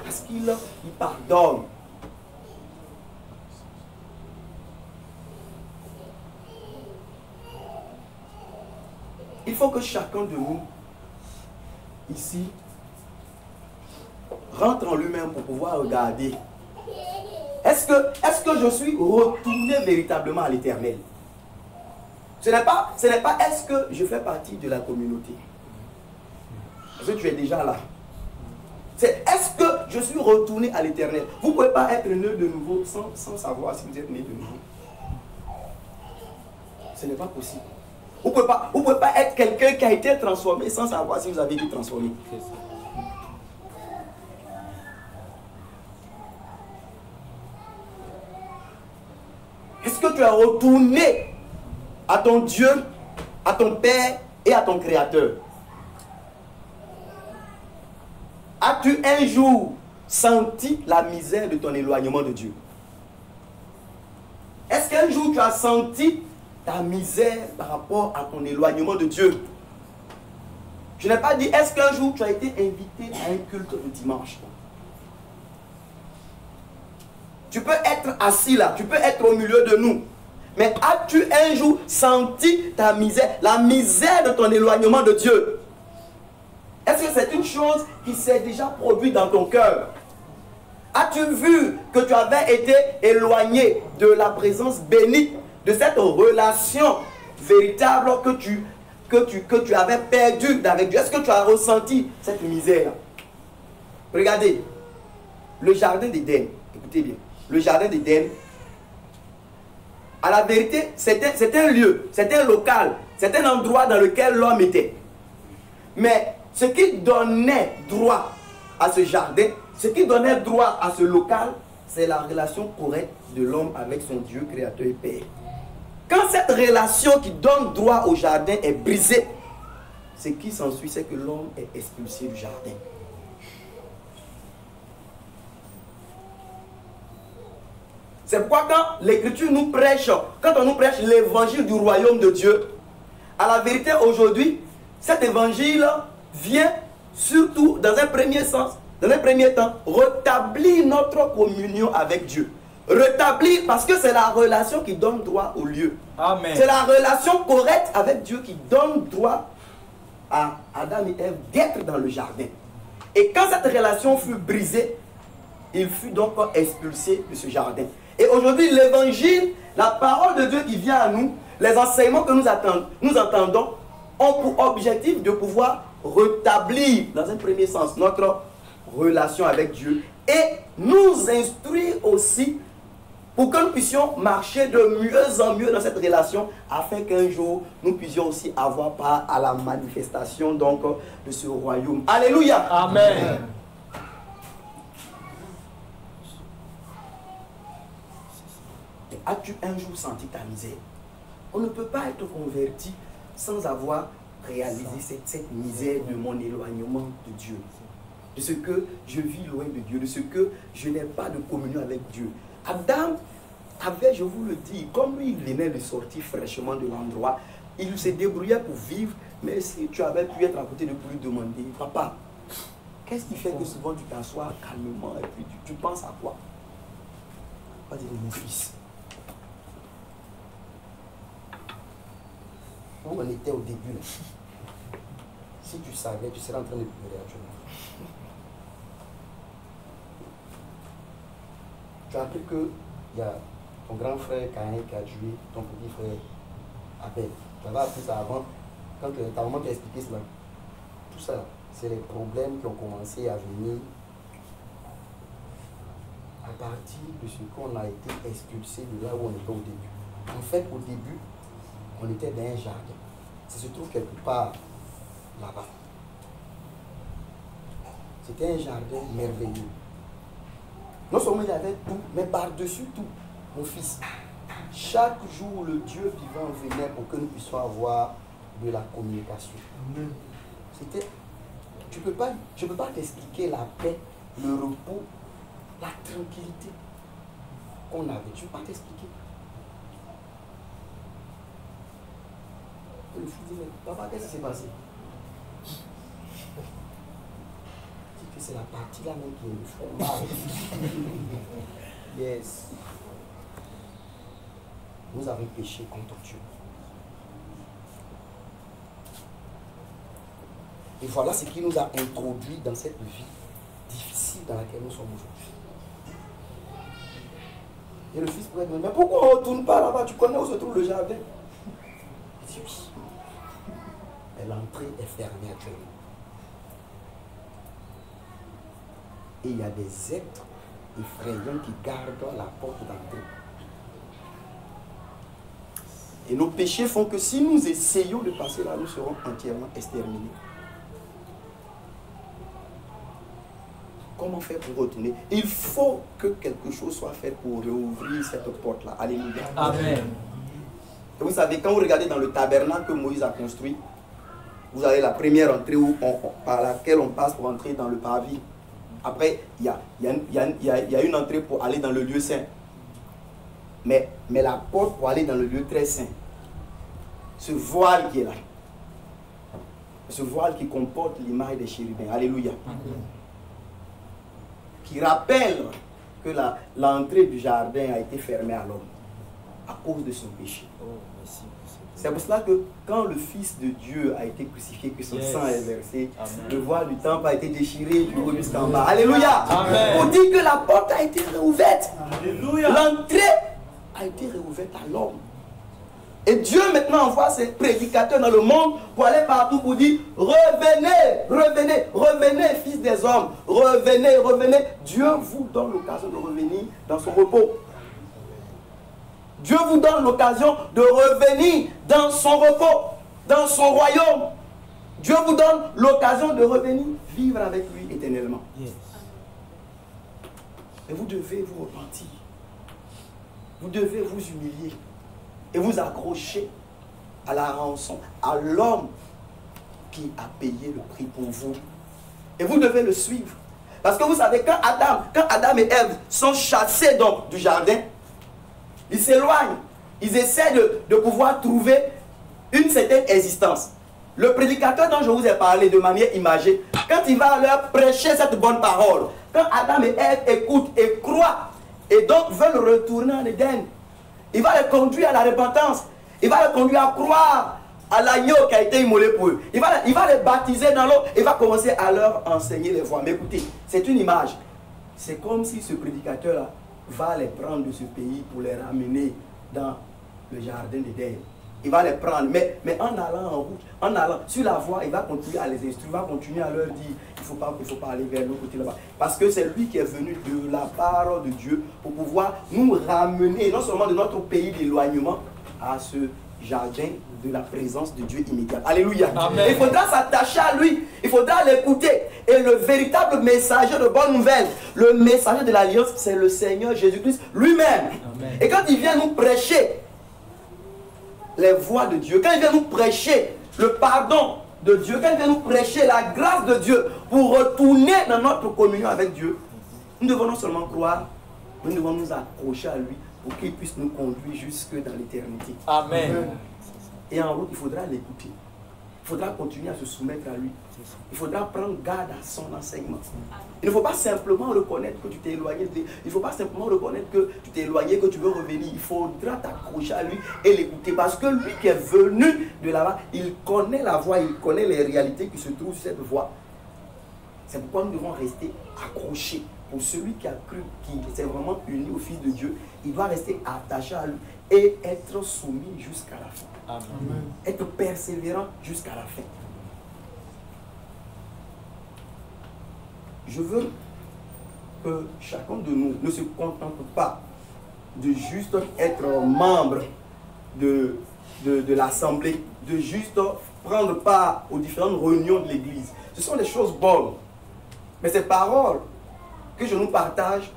Parce qu'il pardonne. Il faut que chacun de nous, ici, rentre en lui-même pour pouvoir regarder. Est-ce que je suis retourné véritablement à l'Éternel? Ce n'est pas est-ce que je fais partie de la communauté? Parce que tu es déjà là. C'est est-ce que je suis retourné à l'Éternel? Vous ne pouvez pas être né de nouveau sans savoir si vous êtes né de nouveau. Ce n'est pas possible. Vous ne pouvez pas être quelqu'un qui a été transformé sans savoir si vous avez été transformé. que tu es retourné à ton Dieu, à ton Père et à ton Créateur? As-tu un jour senti la misère de ton éloignement de Dieu? Est-ce qu'un jour tu as senti ta misère par rapport à ton éloignement de Dieu? Je n'ai pas dit, est-ce qu'un jour tu as été invité à un culte le dimanche? Tu peux être assis là, tu peux être au milieu de nous. Mais as-tu un jour senti ta misère, la misère de ton éloignement de Dieu? Est-ce que c'est une chose qui s'est déjà produite dans ton cœur? As-tu vu que tu avais été éloigné de la présence bénie, de cette relation véritable que tu avais perdue avec Dieu? Est-ce que tu as ressenti cette misère? Regardez, le jardin d'Éden, écoutez bien, le jardin d'Éden, à la vérité, c'est un lieu, c'est un local, c'est un endroit dans lequel l'homme était. Mais ce qui donnait droit à ce jardin, ce qui donnait droit à ce local, c'est la relation correcte de l'homme avec son Dieu créateur et Père. Quand cette relation qui donne droit au jardin est brisée, ce qui s'ensuit, c'est que l'homme est expulsé du jardin. C'est pourquoi quand l'Écriture nous prêche, quand on nous prêche l'évangile du royaume de Dieu, à la vérité aujourd'hui, cet évangile vient surtout dans un premier sens, dans un premier temps, rétablir notre communion avec Dieu. Rétablir parce que c'est la relation qui donne droit au lieu. C'est la relation correcte avec Dieu qui donne droit à Adam et Ève d'être dans le jardin. Et quand cette relation fut brisée, il fut donc expulsé de ce jardin. Et aujourd'hui, l'évangile, la parole de Dieu qui vient à nous, les enseignements que nous entendons, ont pour objectif de pouvoir rétablir, dans un premier sens, notre relation avec Dieu et nous instruire aussi pour que nous puissions marcher de mieux en mieux dans cette relation afin qu'un jour, nous puissions aussi avoir part à la manifestation donc de ce royaume. Alléluia. Amen. As-tu un jour senti ta misère? On ne peut pas être converti sans avoir réalisé cette misère de mon éloignement de Dieu. De ce que je vis loin de Dieu, de ce que je n'ai pas de communion avec Dieu. Adam avait, je vous le dis, comme lui il venait de sortir fraîchement de l'endroit, il se débrouillait pour vivre, mais si tu avais pu être à côté de lui pour lui demander, papa, qu'est-ce qui fait que souvent tu t'assois calmement et puis tu penses à quoi? On va dire, mon fils. Où on était au début, là. Si tu savais, tu serais en train de pleurer actuellement. Tu as appris qu'il y a ton grand frère Caïn qui a tué ton petit frère Abel. Tu avais appris ça avant, quand ta maman t'a expliqué cela. Tout ça, c'est les problèmes qui ont commencé à venir à partir de ce qu'on a été expulsé de là où on était au début. En fait, au début, on était dans un jardin. Ça se trouve quelque part là-bas. C'était un jardin merveilleux. Non seulement il y avait tout, mais par-dessus tout, mon fils, chaque jour le Dieu vivant venait pour que nous puissions avoir de la communication. C'était, je ne peux pas t'expliquer la paix, le repos, la tranquillité qu'on avait. Je ne peux pas t'expliquer. Et le fils dit, mais papa, qu'est-ce qui s'est passé? Que c'est la partie là même qui me fait mal. Yes. Nous avons péché contre Dieu. Et voilà ce qui nous a introduit dans cette vie difficile dans laquelle nous sommes aujourd'hui. Et le fils pourrait dire, mais pourquoi on ne retourne pas là-bas? Tu connais où se trouve le jardin? Il dit oui. Et l'entrée est fermée actuellement. Et il y a des êtres effrayants qui gardent la porte d'entrée. Et nos péchés font que si nous essayons de passer là, nous serons entièrement exterminés. Comment faire pour retourner? Il faut que quelque chose soit fait pour réouvrir cette porte-là. Alléluia. Amen. Et vous savez, quand vous regardez dans le tabernacle que Moïse a construit, vous avez la première entrée par laquelle on passe pour entrer dans le parvis. Après, il y a une entrée pour aller dans le lieu saint. Mais la porte pour aller dans le lieu très saint, ce voile qui est là, ce voile qui comporte l'image des chérubins, alléluia, qui rappelle que l'entrée du jardin a été fermée à l'homme à cause de son péché. C'est pour cela que quand le Fils de Dieu a été crucifié, que son sang est versé, le voile du temple a été déchiré du haut jusqu'en bas. Alléluia. Amen. On dit que la porte a été réouverte. Alléluia. L'entrée a été réouverte à l'homme. Et Dieu maintenant envoie ses prédicateurs dans le monde pour aller partout pour dire: revenez, revenez, revenez, fils des hommes, revenez, revenez. Dieu vous donne l'occasion de revenir dans son repos. Dieu vous donne l'occasion de revenir dans son repos, dans son royaume. Dieu vous donne l'occasion de revenir vivre avec lui éternellement. Et vous devez vous repentir. Vous devez vous humilier et vous accrocher à la rançon, à l'homme qui a payé le prix pour vous. Et vous devez le suivre. Parce que vous savez, quand Adam et Ève sont chassés donc du jardin, ils s'éloignent, ils essaient de pouvoir trouver une certaine existence. Le prédicateur dont je vous ai parlé de manière imagée, quand il va leur prêcher cette bonne parole, quand Adam et Ève écoutent et croient, et donc veulent retourner en Éden, il va les conduire à la repentance, il va les conduire à croire à l'agneau qui a été immolé pour eux. Il va les baptiser dans l'eau, il va commencer à leur enseigner les voies. Mais écoutez, c'est une image. C'est comme si ce prédicateur-là va les prendre de ce pays pour les ramener dans le jardin d'Éden. Il va les prendre, mais en allant en route, en allant sur la voie, il va continuer à les instruire, il va continuer à leur dire: il ne faut pas aller vers l'autre côté là-bas. Parce que c'est lui qui est venu de la part de Dieu pour pouvoir nous ramener, non seulement de notre pays d'éloignement, à ce jardin de la présence de Dieu immédiate. Alléluia. Amen. Il faudra s'attacher à lui, il faudra l'écouter. Et le véritable messager de bonne nouvelle, le messager de l'alliance, c'est le Seigneur Jésus-Christ lui-même. Et quand il vient nous prêcher les voies de Dieu, quand il vient nous prêcher le pardon de Dieu, quand il vient nous prêcher la grâce de Dieu pour retourner dans notre communion avec Dieu, nous devons non seulement croire, mais nous devons nous accrocher à lui pour qu'il puisse nous conduire jusque dans l'éternité. Amen. Et en route, il faudra l'écouter. Il faudra continuer à se soumettre à lui. Il faudra prendre garde à son enseignement. Il ne faut pas simplement reconnaître que tu t'es éloigné. Il ne faut pas simplement reconnaître que tu t'es éloigné, que tu veux revenir. Il faudra t'accrocher à lui et l'écouter. Parce que lui qui est venu de là-bas, il connaît la voie, il connaît les réalités qui se trouvent sur cette voie. C'est pourquoi nous devons rester accrochés. Pour celui qui a cru, qui s'est vraiment uni au Fils de Dieu, il doit rester attaché à lui et être soumis jusqu'à la fin. Amen. Être persévérant jusqu'à la fin. Je veux que chacun de nous ne se contente pas de juste être membre de l'assemblée, de juste prendre part aux différentes réunions de l'église. Ce sont des choses bonnes. Mais ces paroles que je nous partage,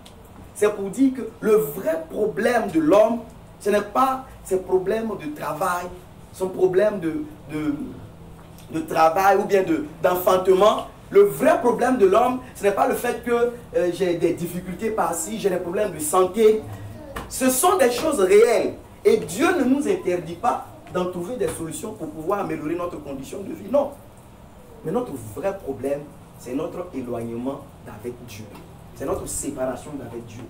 c'est pour dire que le vrai problème de l'homme, ce n'est pas ses problèmes de travail, son problème de travail ou bien d'enfantement. Le vrai problème de l'homme, ce n'est pas le fait que j'ai des difficultés par-ci, j'ai des problèmes de santé. Ce sont des choses réelles. Et Dieu ne nous interdit pas d'en trouver des solutions pour pouvoir améliorer notre condition de vie. Non. Mais notre vrai problème, c'est notre éloignement d'avec Dieu. C'est notre séparation d'avec Dieu.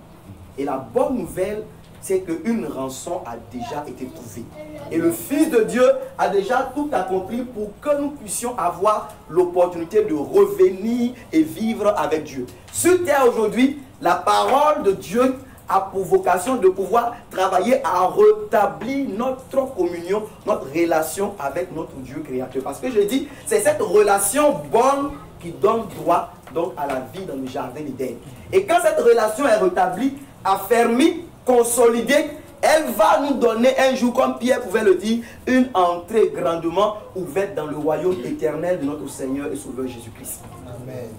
Et la bonne nouvelle, c'est qu'une rançon a déjà été trouvée. Et le Fils de Dieu a déjà tout accompli pour que nous puissions avoir l'opportunité de revenir et vivre avec Dieu. Sur terre aujourd'hui, la parole de Dieu a pour vocation de pouvoir travailler à rétablir notre communion, notre relation avec notre Dieu créateur. Parce que je dis, c'est cette relation bonne qui donne droit donc à la vie dans le jardin d'Éden. Et quand cette relation est rétablie, affermie, consolidée, elle va nous donner un jour, comme Pierre pouvait le dire, une entrée grandement ouverte dans le royaume éternel de notre Seigneur et Sauveur Jésus-Christ. Amen.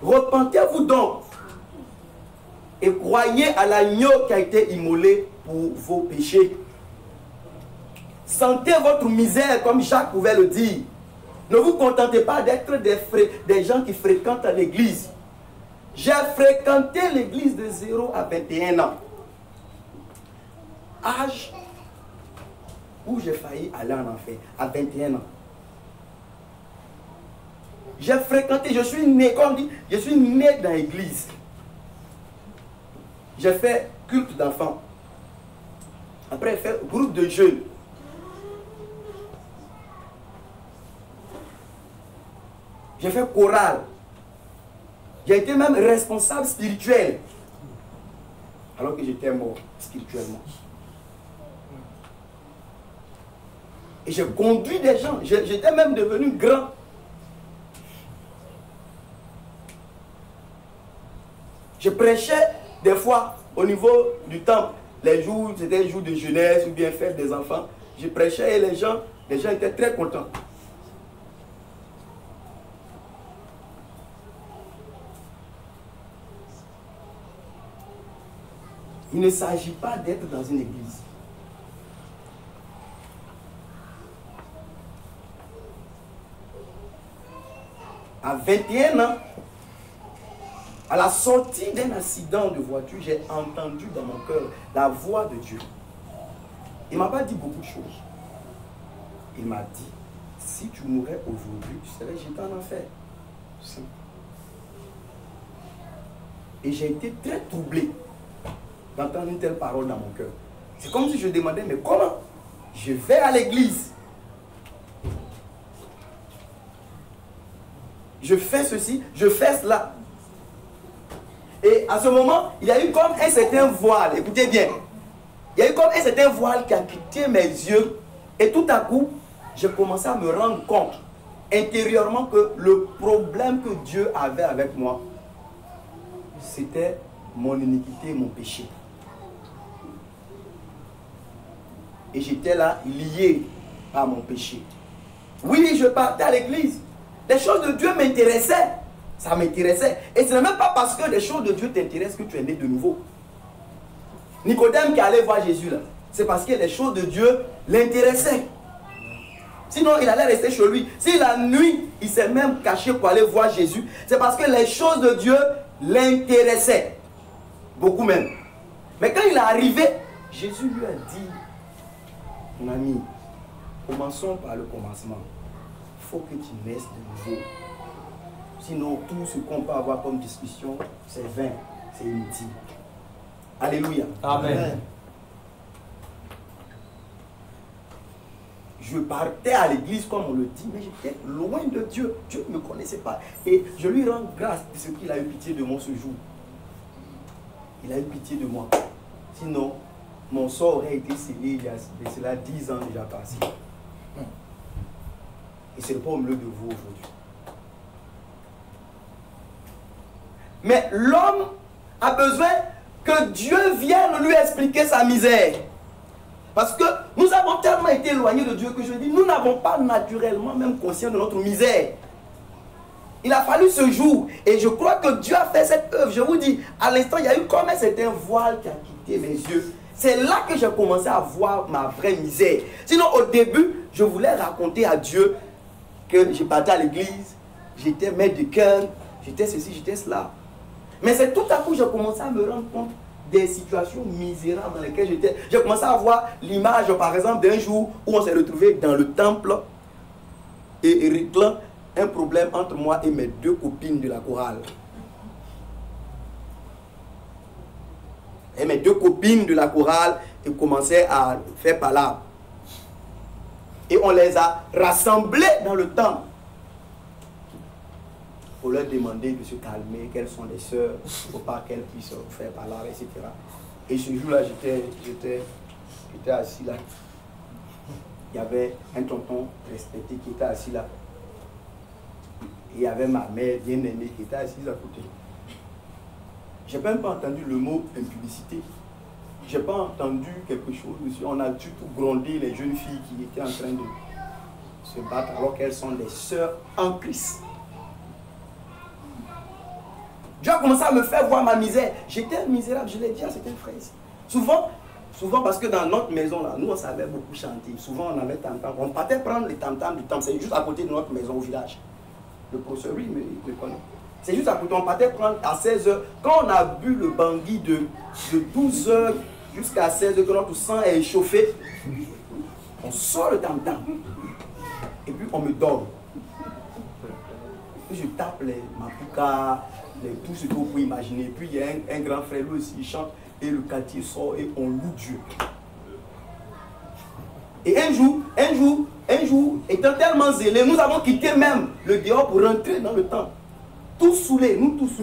Repentez-vous donc et croyez à l'agneau qui a été immolé pour vos péchés. Sentez votre misère comme Jacques pouvait le dire. Ne vous contentez pas d'être des gens qui fréquentent l'église. J'ai fréquenté l'église de 0 à 21 ans. Âge où j'ai failli aller en enfer, à 21 ans. J'ai fréquenté, je suis né, comme on dit, je suis né dans l'église. J'ai fait culte d'enfants. Après, j'ai fait groupe de jeunes. J'ai fait chorale. J'ai été même responsable spirituel. Alors que j'étais mort spirituellement. Et j'ai conduit des gens. J'étais même devenu grand. Je prêchais des fois au niveau du temple. Les jours, c'était les jours de jeunesse ou bien fête des enfants. Je prêchais et les gens étaient très contents. Il ne s'agit pas d'être dans une église. À 21 ans, à la sortie d'un accident de voiture, j'ai entendu dans mon cœur la voix de Dieu. Il ne m'a pas dit beaucoup de choses. Il m'a dit, si tu mourrais aujourd'hui, tu serais jeté en enfer. Et j'ai été très troublé d'entendre une telle parole dans mon cœur. C'est comme si je demandais, mais comment? Je vais à l'église. Je fais ceci, je fais cela. Et à ce moment, il y a eu comme un certain voile. Écoutez bien. Il y a eu comme un certain voile qui a quitté mes yeux. Et tout à coup, j'ai commencé à me rendre compte intérieurement que le problème que Dieu avait avec moi, c'était mon iniquité et mon péché. Et j'étais là lié à mon péché. Oui, je partais à l'église. Les choses de Dieu m'intéressaient. Ça m'intéressait. Et ce n'est même pas parce que les choses de Dieu t'intéressent que tu es né de nouveau. Nicodème qui allait voir Jésus là, c'est parce que les choses de Dieu l'intéressaient. Sinon, il allait rester chez lui. Si la nuit, il s'est même caché pour aller voir Jésus, c'est parce que les choses de Dieu l'intéressaient. Beaucoup même. Mais quand il est arrivé, Jésus lui a dit, mon ami, commençons par le commencement. Il faut que tu naisses de nouveau. Sinon, tout ce qu'on peut avoir comme discussion, c'est vain, c'est inutile. Alléluia. Amen. Je partais à l'église, comme on le dit, mais j'étais loin de Dieu. Dieu ne me connaissait pas. Et je lui rends grâce parce qu'il a eu pitié de moi ce jour. Il a eu pitié de moi. Sinon, mon sort aurait été scellé il y a cela 10 ans déjà passé. Et ce n'est pas au milieu de vous aujourd'hui. Mais l'homme a besoin que Dieu vienne lui expliquer sa misère. Parce que nous avons tellement été éloignés de Dieu que je dis, nous n'avons pas naturellement même conscience de notre misère. Il a fallu ce jour. Et je crois que Dieu a fait cette œuvre. Je vous dis, à l'instant, il y a eu comme un certain voile qui a quitté mes yeux. C'est là que j'ai commencé à voir ma vraie misère. Sinon, au début, je voulais raconter à Dieu que je partais à l'église, j'étais maître de cœur, j'étais ceci, j'étais cela. Mais c'est tout à coup que j'ai commencé à me rendre compte des situations misérables dans lesquelles j'étais. J'ai commencé à voir l'image, par exemple, d'un jour où on s'est retrouvé dans le temple et réglant un problème entre moi et mes 2 copines de la chorale. Et mes 2 copines de la chorale commençaient à faire palabre. Et on les a rassemblées dans le temple pour leur demander de se calmer, quelles sont les sœurs, il ne faut pas qu'elles puissent faire palabre, etc. Et ce jour-là, j'étais assis là. Il y avait un tonton respecté qui était assis là. Et il y avait ma mère bien-aimée qui était assise à côté. Je n'ai même pas entendu le mot impudicité. Je n'ai pas entendu quelque chose dessus. On a du tout grondé les jeunes filles qui étaient en train de se battre alors qu'elles sont des sœurs en Christ. Dieu a commencé à me faire voir ma misère. J'étais misérable, je l'ai dit à certains frères ici. Souvent parce que dans notre maison, là, nous on savait beaucoup chanter. Souvent on avait tam-tam. On partait prendre les tam-tams du temple. C'est juste à côté de notre maison au village. Le professeur, oui, mais il le connaît. C'est juste à côté. On partait prendre à 16h. Quand on a bu le bangui de 12h jusqu'à 16h, que notre sang est échauffé, on sort le tam-tam. Et puis on me donne. Puis je tape les mapoukas, tout ce que vous pouvez imaginer. Puis il y a un grand frère, lui aussi, il chante. Et le quartier sort et on loue Dieu. Et un jour, étant tellement zélé, nous avons quitté même le dehors pour rentrer dans le temple. Tous saoulés, nous tous. Ça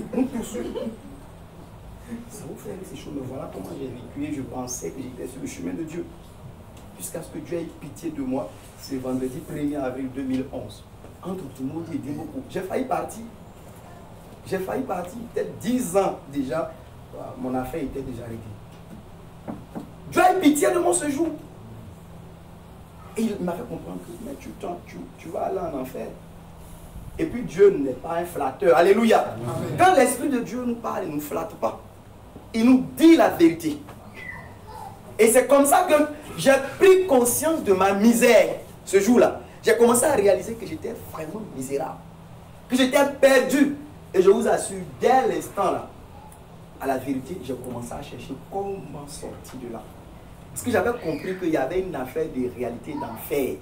vous fait ces choses, mais voilà comment j'ai vécu et je pensais que j'étais sur le chemin de Dieu. Jusqu'à ce que Dieu ait pitié de moi, c'est vendredi 1er avril 2011. Entre tout le monde et dit beaucoup. J'ai failli partir, peut-être 10 ans déjà. Mon affaire était déjà réglée. Dieu a eu pitié de moi ce jour. Et il m'a fait comprendre que mais tu vas aller en enfer. Et puis Dieu n'est pas un flatteur. Alléluia. Amen. Quand l'Esprit de Dieu nous parle, il ne nous flatte pas. Il nous dit la vérité. Et c'est comme ça que j'ai pris conscience de ma misère ce jour-là. J'ai commencé à réaliser que j'étais vraiment misérable. Que j'étais perdu. Et je vous assure, dès l'instant là, à la vérité, j'ai commencé à chercher comment sortir de là. Parce que j'avais compris qu'il y avait une affaire de réalité d'enfer.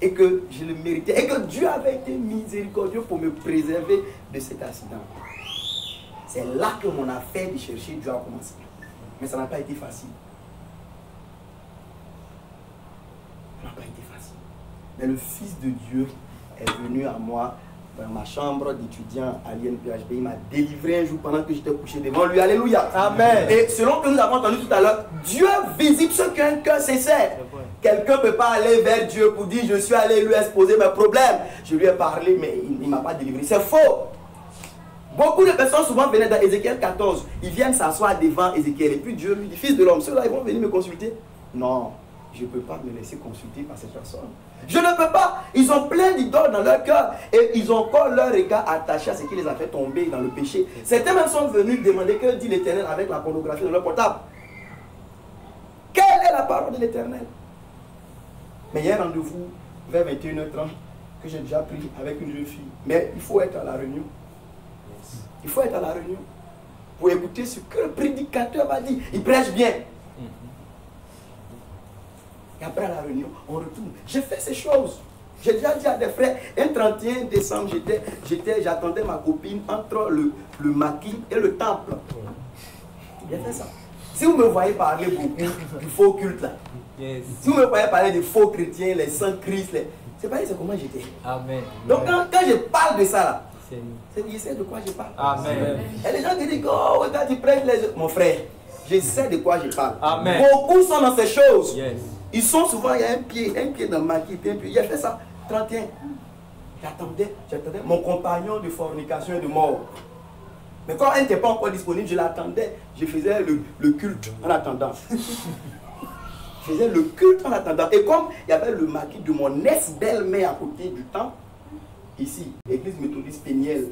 Et que je le méritais. Et que Dieu avait été miséricordieux pour me préserver de cet accident. C'est là que mon affaire de chercher Dieu a commencé. Mais ça n'a pas été facile. Ça n'a pas été facile. Mais le Fils de Dieu est venu à moi dans ma chambre d'étudiant à l'INPHB. Il m'a délivré un jour pendant que j'étais couché devant lui. Alléluia. Amen. Et selon que nous avons entendu tout à l'heure, Dieu visite ceux qui ont un cœur sincère. Quelqu'un ne peut pas aller vers Dieu pour dire je suis allé lui exposer mes problèmes. Je lui ai parlé, mais il ne m'a pas délivré. C'est faux. Beaucoup de personnes souvent venaient dans Ézéchiel 14. Ils viennent s'asseoir devant Ézéchiel. Et puis Dieu lui dit, fils de l'homme, ceux-là, ils vont venir me consulter. Non, je ne peux pas me laisser consulter par cette personne. Je ne peux pas. Ils ont plein d'idoles dans leur cœur. Et ils ont encore leur regard attaché à ce qui les a fait tomber dans le péché. Certains même sont venus demander que dit l'Éternel avec la pornographie dans leur portable. Quelle est la parole de l'Éternel? Mais il y a un rendez-vous vers 21h30 que j'ai déjà pris avec une jeune fille. Mais il faut être à la réunion. Il faut être à la réunion pour écouter ce que le prédicateur va dire. Il prêche bien. Et après à la réunion, on retourne. J'ai fait ces choses. J'ai déjà dit à des frères, un 31 décembre, j'attendais ma copine entre le maquis et le temple. J'ai fait ça. Si vous me voyez parler beaucoup du faux culte là, si vous me voyez parler des faux chrétiens, les saints Christ, c'est pas c'est comment j'étais. Amen. Donc quand je parle de ça là, je sais de quoi je parle. Amen. Et les gens qui disent, oh, regarde, tu prêches les... Mon frère, je sais de quoi je parle. Amen. Beaucoup sont dans ces choses. Yes. Ils sont souvent, il y a un pied dans le maquis, puis un pied. Il a fait ça, 31. J'attendais mon compagnon de fornication et de mort. Mais quand elle n'était pas encore disponible, je l'attendais. Je faisais le culte en attendant. Je faisais le culte en attendant. Et comme il y avait le maquis de mon ex-belle-mère à côté du temple, ici, l'église méthodiste Péniel,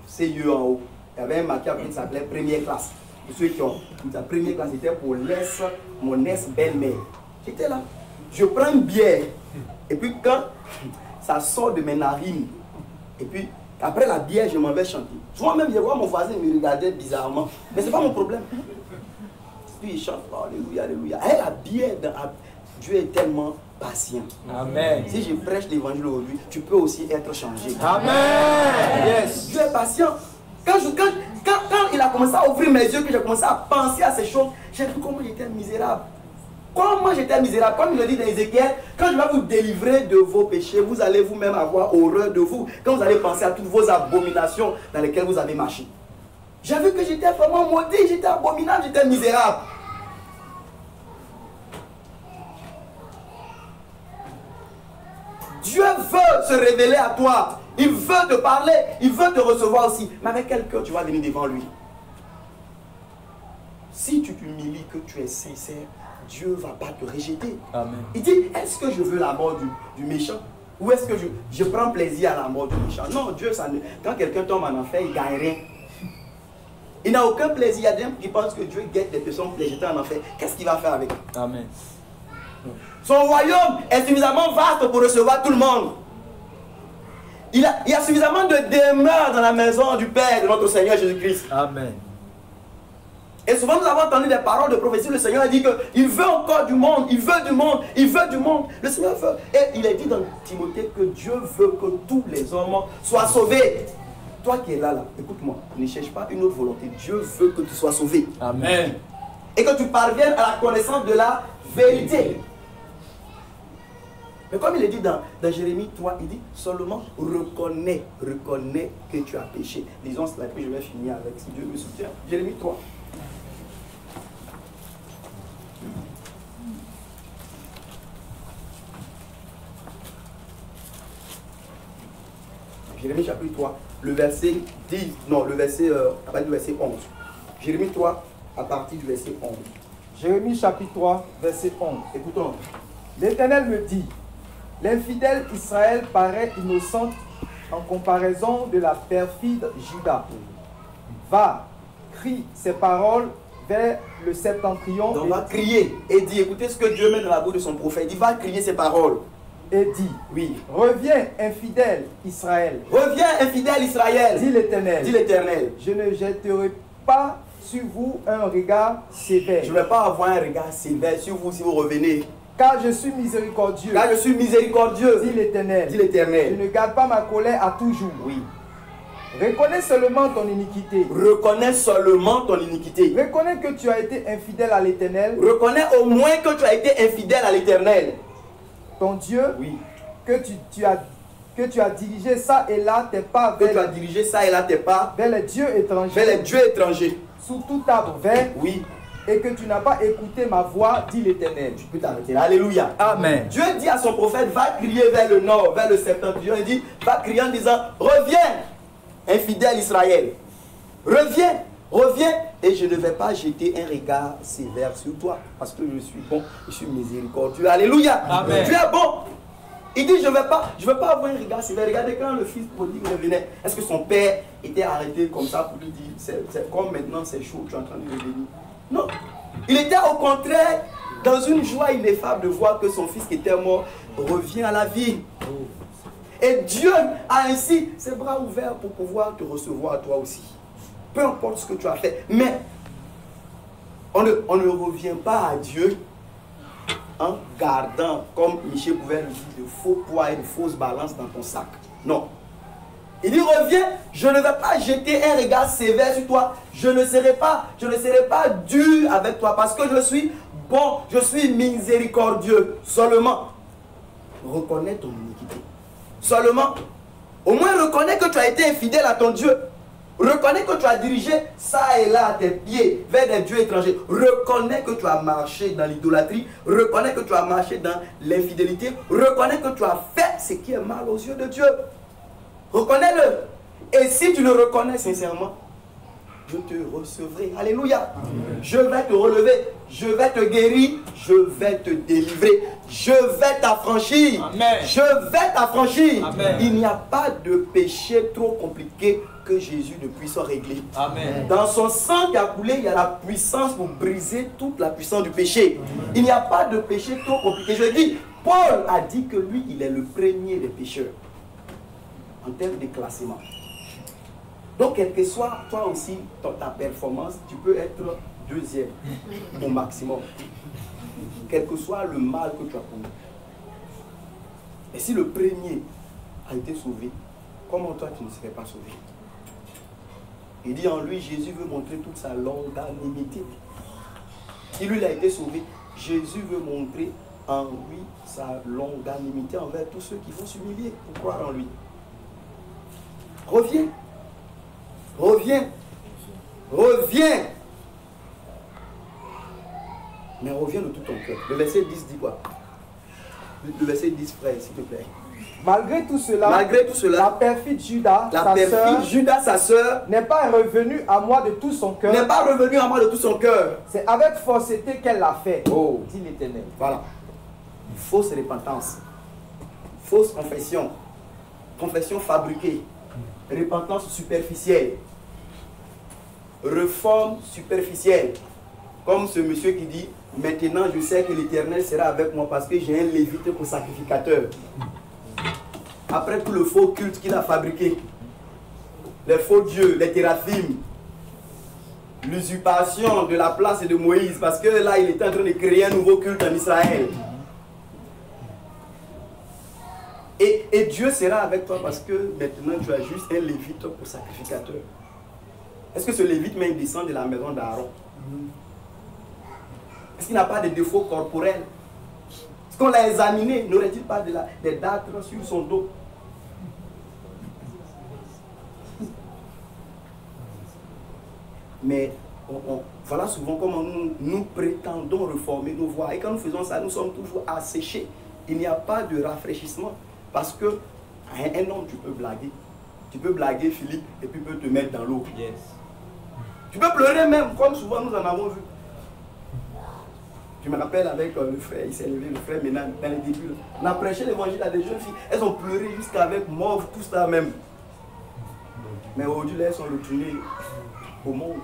CIE en haut, il y avait un maquis qui s'appelait première classe. Pour ceux qui ont la première classe, c'était pour mon ex-belle-mère. J'étais là. Je prends une bière. Et puis quand ça sort de mes narines, et puis après la bière, je m'en vais chanter. Souvent même, je vois mon voisin me regarder bizarrement. Mais ce n'est pas mon problème. Puis il chante, alléluia, alléluia. Et la bière, Dieu est tellement patient. Amen. Si je prêche l'évangile aujourd'hui, tu peux aussi être changé. Amen. Yes. Dieu est patient. Quand il a commencé à ouvrir mes yeux, que j'ai commencé à penser à ces choses, j'ai vu comment j'étais misérable. Comment j'étais misérable. Comme il le dit dans Ézéchiel, quand je vais vous délivrer de vos péchés, vous allez vous-même avoir horreur de vous. Quand vous allez penser à toutes vos abominations dans lesquelles vous avez marché. J'ai vu que j'étais vraiment maudit, j'étais abominable, j'étais misérable. Dieu veut se révéler à toi. Il veut te parler, il veut te recevoir aussi. Mais avec quel cœur tu vas venir devant lui? Si tu t'humilies, que tu es sincère, Dieu ne va pas te rejeter. Amen. Il dit, est-ce que je veux la mort du méchant? Ou est-ce que je prends plaisir à la mort du méchant? Non, Dieu, ça ne... Quand quelqu'un tombe en enfer, il ne gagne rien. Il n'a aucun plaisir. Il y a des gens qui pensent que Dieu guette des personnes pour les jeter en enfer. Qu'est-ce qu'il va faire avec? Amen. Son royaume est suffisamment vaste pour recevoir tout le monde. Il y a suffisamment de demeures dans la maison du Père de notre Seigneur Jésus-Christ. Amen. Et souvent nous avons entendu des paroles de prophétie. Le Seigneur a dit qu'il veut encore du monde, il veut du monde, il veut du monde. Le Seigneur veut. Et il est dit dans Timothée que Dieu veut que tous les hommes soient sauvés. Toi qui es là, écoute-moi, ne cherche pas une autre volonté. Dieu veut que tu sois sauvé. Amen. Et que tu parviennes à la connaissance de la vérité. Mais comme il est dit dans Jérémie 3, il dit seulement reconnais que tu as péché. Disons cela, puis je vais finir avec, si Dieu me soutient. Jérémie 3. Jérémie chapitre 3, le verset 10, non, le verset, à partir du verset 11. Jérémie 3, à partir du verset 11. Jérémie chapitre 3, verset 11. Écoutons. L'Éternel me dit, l'infidèle Israël paraît innocente en comparaison de la perfide Juda. Va, crie ces paroles vers le septentrion. Donc, va crier et dit, écoutez ce que Dieu met dans la bouche de son prophète. Il dit, va crier ces paroles. Et dit, oui, reviens infidèle Israël. Reviens infidèle Israël. Dit l'Éternel. Dit l'Éternel. Je ne jetterai pas sur vous un regard sévère. Je ne vais pas avoir un regard sévère sur vous si vous revenez. Car je suis miséricordieux. Car je suis miséricordieux. Dit l'Éternel. Dit l'Éternel. Je ne garde pas ma colère à toujours. Oui. Reconnais seulement ton iniquité. Reconnais seulement ton iniquité. Reconnais que tu as été infidèle à l'Éternel. Reconnais au moins que tu as été infidèle à l'Éternel. Ton Dieu, oui, que tu as dirigé ça et là tes pas vers, que tu as dirigé ça et là tes pas vers les dieux étrangers. Vers les dieux étrangers. Sous tout arbre vert. Oui. Et que tu n'as pas écouté ma voix, dit l'Éternel. Tu peux t'arrêter là. Alléluia. Amen. Dieu dit à son prophète, va crier vers le nord, vers le septentrion. Il dit, va crier en disant, reviens, infidèle Israël. Reviens, reviens. Et je ne vais pas jeter un regard sévère sur toi. Parce que je suis bon, je suis miséricordieux. Alléluia. Amen. Dieu est bon. Il dit, je ne vais pas avoir un regard sévère. Regardez quand le fils prodigue revenait. Est-ce que son père était arrêté comme ça pour lui dire, c'est comme maintenant c'est chaud, tu es en train de revenir? Non. Il était au contraire dans une joie ineffable de voir que son fils qui était mort revient à la vie. Et Dieu a ainsi ses bras ouverts pour pouvoir te recevoir toi aussi. Peu importe ce que tu as fait. Mais on ne revient pas à Dieu en gardant, comme Michel pouvait le dire, de faux poids et de fausses balances dans ton sac. Non. Il dit, reviens, je ne vais pas jeter un regard sévère sur toi. Je ne serai pas dur avec toi parce que je suis bon, je suis miséricordieux. Seulement, reconnais ton iniquité. Seulement, au moins reconnais que tu as été infidèle à ton Dieu. Reconnais que tu as dirigé ça et là tes pieds vers des dieux étrangers. Reconnais que tu as marché dans l'idolâtrie. Reconnais que tu as marché dans l'infidélité. Reconnais que tu as fait ce qui est mal aux yeux de Dieu. Reconnais-le. Et si tu le reconnais sincèrement, je te recevrai. Alléluia. Amen. Je vais te relever. Je vais te guérir. Je vais te délivrer. Je vais t'affranchir. Amen. Je vais t'affranchir. Amen. Il n'y a pas de péché trop compliqué que Jésus ne puisse régler. Amen. Dans son sang qui a coulé, il y a la puissance pour briser toute la puissance du péché. Amen. Il n'y a pas de péché trop compliqué. Je dis, Paul a dit que lui, il est le premier des pécheurs. En termes de classement. Donc, quel que soit toi aussi ta performance, tu peux être deuxième au maximum. Quel que soit le mal que tu as commis. Et si le premier a été sauvé, comment toi tu ne serais pas sauvé? Il dit en lui, Jésus veut montrer toute sa longanimité. Si lui il a été sauvé, Jésus veut montrer en lui sa longanimité envers tous ceux qui vont s'humilier pour croire en lui. Reviens. Reviens. Reviens. Mais reviens de tout ton cœur. Le verset 10 dit quoi? Le verset 10, frère, s'il te plaît. Malgré tout cela, la perfide Juda, sa sœur, n'est pas revenue à moi de tout son cœur. N'est pas revenue à moi de tout son cœur. C'est avec fausseté qu'elle l'a fait, oh, dit l'Éternel. Voilà. Fausse repentance. Fausse confession. Confession fabriquée. Repentance superficielle. réforme superficielle. Comme ce monsieur qui dit, maintenant je sais que l'Éternel sera avec moi parce que j'ai un lévite pour sacrificateur. Après tout le faux culte qu'il a fabriqué, les faux dieux, les théraphim, l'usurpation de la place de Moïse, parce que là il était en train de créer un nouveau culte en Israël. Et Dieu sera avec toi parce que maintenant tu as juste un lévite pour sacrificateur. Est-ce que ce lévite même descend de la maison d'Aaron? Est-ce qu'il n'a pas de défauts corporels? Est-ce qu'on l'a examiné? N'aurait-il pas des dartres sur son dos? Mais voilà souvent comment nous prétendons reformer nos voies. Et quand nous faisons ça, nous sommes toujours asséchés. Il n'y a pas de rafraîchissement. Parce que un homme, tu peux blaguer. Tu peux blaguer, Philippe, et puis peut te mettre dans l'eau. Yes. Tu peux pleurer même, comme souvent nous en avons vu. Je me rappelle avec le frère, il s'est levé, le frère Ménan, dans les débuts. On a prêché l'évangile à des jeunes filles. Elles ont pleuré jusqu'avec mauve, tout ça même. Mais aujourd'hui, elles sont retournées au monde.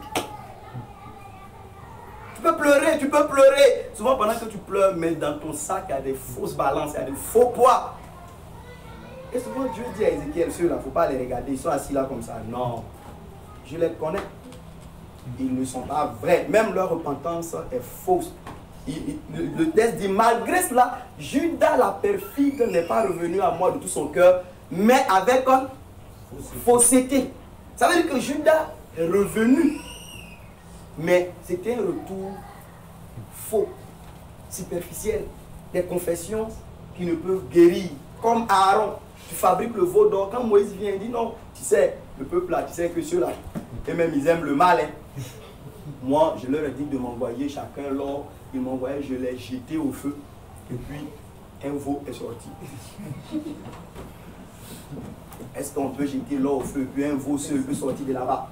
Tu peux pleurer, tu peux pleurer. Souvent pendant que tu pleures, mais dans ton sac, il y a des fausses balances, il y a des faux poids. Et souvent Dieu dit à Ézéchiel, ceux-là, il ne faut pas les regarder, ils sont assis là comme ça. Non, je les connais. Ils ne sont pas vrais. Même leur repentance est fausse. Le texte dit, malgré cela, Judas la perfide n'est pas revenu à moi de tout son cœur, mais avec une fausseté. Ça veut dire que Judas est revenu, mais c'était un retour faux, superficiel, des confessions qui ne peuvent guérir, comme Aaron. Tu fabriques le veau d'or. Quand Moïse vient, il dit non, tu sais, le peuple là, tu sais que ceux-là, et même ils aiment le mal. Hein. Moi, je leur ai dit de m'envoyer chacun l'or. Ils m'envoyaient, je l'ai jeté au feu. Et puis, un veau est sorti. Est-ce qu'on peut jeter l'or au feu et puis un veau seul peut sortir de là-bas?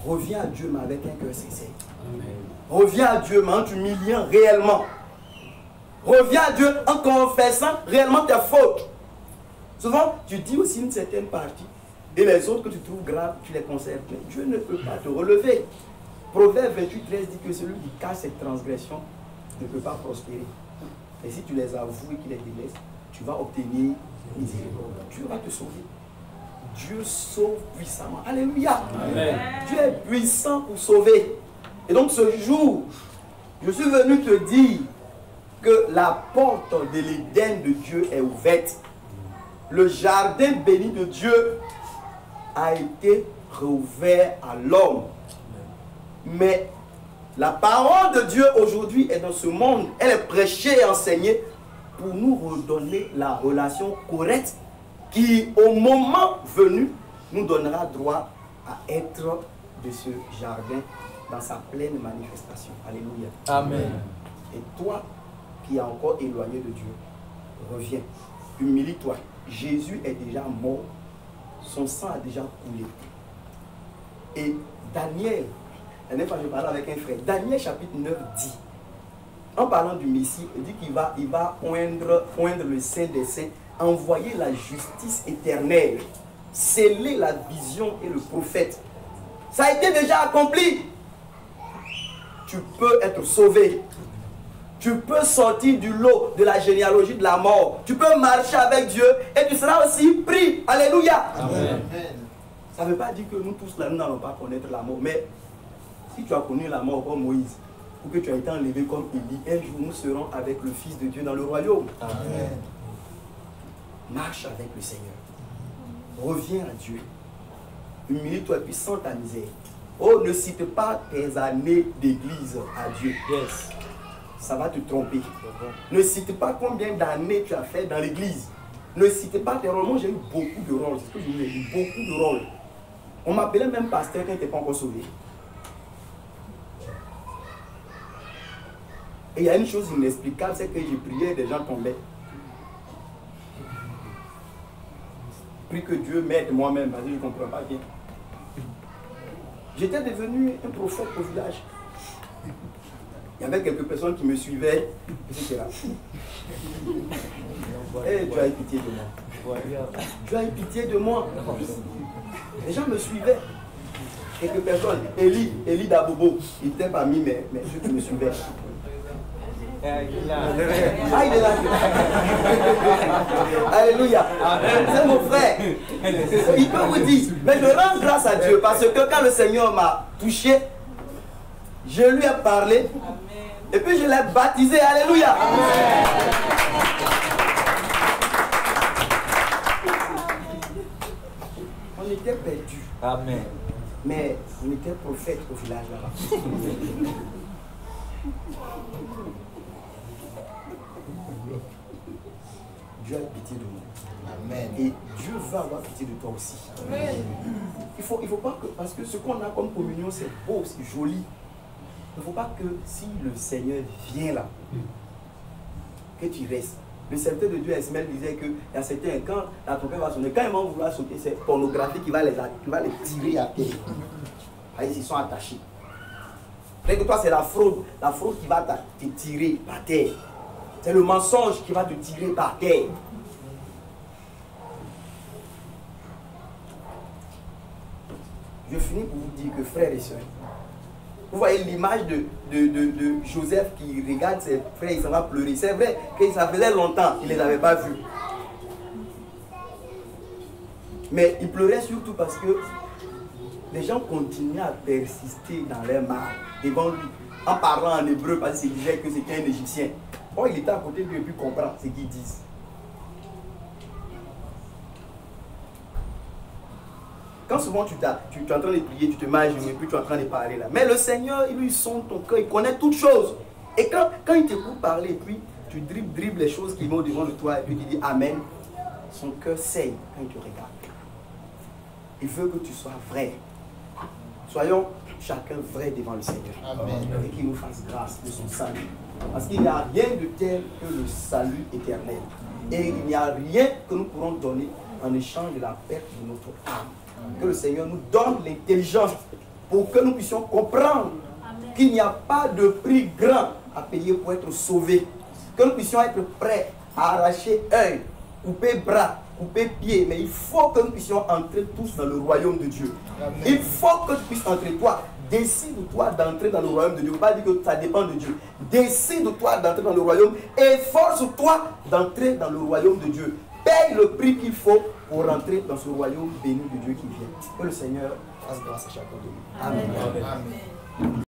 Reviens à Dieu, mais avec un cœur sincère. Reviens à Dieu, mais en t'humiliant réellement. Reviens à Dieu en confessant réellement tes fautes. Souvent, tu dis aussi une certaine partie. Et les autres que tu trouves graves, tu les conserves. Mais Dieu ne peut pas te relever. Proverbe 28, 13 dit que celui qui cache cette transgression ne peut pas prospérer. Et si tu les avoues et qu'il les délaisse, tu vas obtenir miséricorde. Dieu va te sauver. Dieu sauve puissamment. Alléluia. Amen. Dieu est puissant pour sauver. Et donc ce jour, je suis venu te dire que la porte de l'Éden de Dieu est ouverte. Le jardin béni de Dieu a été rouvert à l'homme. Mais la parole de Dieu aujourd'hui est dans ce monde. Elle est prêchée et enseignée pour nous redonner la relation correcte qui, au moment venu, nous donnera droit à être de ce jardin dans sa pleine manifestation. Alléluia. Amen. Et toi qui es encore éloigné de Dieu, reviens, humilie-toi. Jésus est déjà mort, son sang a déjà coulé. Et Daniel, la dernière fois je parlais avec un frère, Daniel chapitre 9 dit, en parlant du Messie, il dit qu'il va oindre le Saint des Saints, envoyer la justice éternelle, sceller la vision et le prophète. Ça a été déjà accompli. Tu peux être sauvé. Tu peux sortir du lot de la généalogie de la mort. Tu peux marcher avec Dieu et tu seras aussi pris. Alléluia. Amen. Ça ne veut pas dire que nous tous là, nous n'allons pas connaître la mort. Mais si tu as connu la mort comme Moïse, ou que tu as été enlevé comme Élie, un jour nous serons avec le Fils de Dieu dans le royaume. Amen. Marche avec le Seigneur. Reviens à Dieu. Humilie-toi puis sens ta misère. Oh, ne cite pas tes années d'église à Dieu. Yes. Ça va te tromper. Ne cite pas combien d'années tu as fait dans l'église. Ne cite pas tes rôles. Moi, j'ai eu beaucoup de rôles. C'est ce que je voulais dire. Beaucoup de rôles. On m'appelait même pasteur quand il n'était pas encore sauvé. Et il y a une chose inexplicable, c'est que j'ai prié et des gens tombaient. Prie que Dieu m'aide moi-même, parce que je ne comprends pas bien. J'étais devenu un prophète au village. Il y y avait quelques personnes qui me suivaient, etc. Eh, Dieu a eu pitié de moi. Dieu a eu pitié de moi. Les gens me suivaient. Quelques personnes, Eli Dabobo, il était parmi ceux qui me suivaient. Ah, il est là. Alléluia. C'est mon frère. Il peut vous dire, mais je rends grâce à Dieu parce que quand le Seigneur m'a touché, je lui ai parlé et puis je l'ai baptisé. Alléluia. On était perdus. Amen. Mais on était prophète au village là-bas. Dieu a pitié de moi. Amen. Et Dieu va avoir pitié de toi aussi. Amen. Il faut pas que, parce que ce qu'on a comme communion, c'est beau, c'est joli. Il ne faut pas que si le Seigneur vient là, que tu restes. Le serviteur de Dieu, Esmel, disait qu'il y a certains, quand la trompette va sonner, quand ils vont vouloir sauter, c'est pornographie qui va les tirer à terre. Ils sont attachés. Dès que toi, c'est la fraude qui va te tirer par terre. C'est le mensonge qui va te tirer par terre. Je finis pour vous dire que frères et sœurs, vous voyez l'image de Joseph qui regarde ses frères, il s'en va pleurer. C'est vrai que ça faisait longtemps qu'il ne les avait pas vus. Mais il pleurait surtout parce que les gens continuaient à persister dans leur mal devant lui, en parlant en hébreu parce qu'il disait que c'était un Égyptien. Or, il était à côté de lui et puis comprend ce qu'ils disent. Quand souvent tu es en train de prier, tu te mets à genoux et puis tu es en train de parler là. Mais le Seigneur, il lui sonde ton cœur, il connaît toutes choses. Et quand il t'écoute parler, et puis tu dribbles les choses qui vont devant de toi et puis tu dis Amen, son cœur saigne quand il te regarde. Il veut que tu sois vrai. Soyons chacun vrai devant le Seigneur. Amen. Et qu'il nous fasse grâce de son salut. Parce qu'il n'y a rien de tel que le salut éternel. Et il n'y a rien que nous pourrons donner en échange de la perte de notre âme. Que le Seigneur nous donne l'intelligence pour que nous puissions comprendre qu'il n'y a pas de prix grand à payer pour être sauvé. Que nous puissions être prêts à arracher œil, couper bras, couper pied. Mais il faut que nous puissions entrer tous dans le royaume de Dieu. Amen. Il faut que tu puisses entrer. Toi, décide-toi d'entrer dans le royaume de Dieu. Il ne faut pas dire que ça dépend de Dieu. Décide-toi d'entrer dans le royaume et force-toi d'entrer dans le royaume de Dieu. Paye le prix qu'il faut pour rentrer dans ce royaume béni de Dieu qui vient. Que le Seigneur fasse grâce à chacun de nous. Amen. Amen. Amen.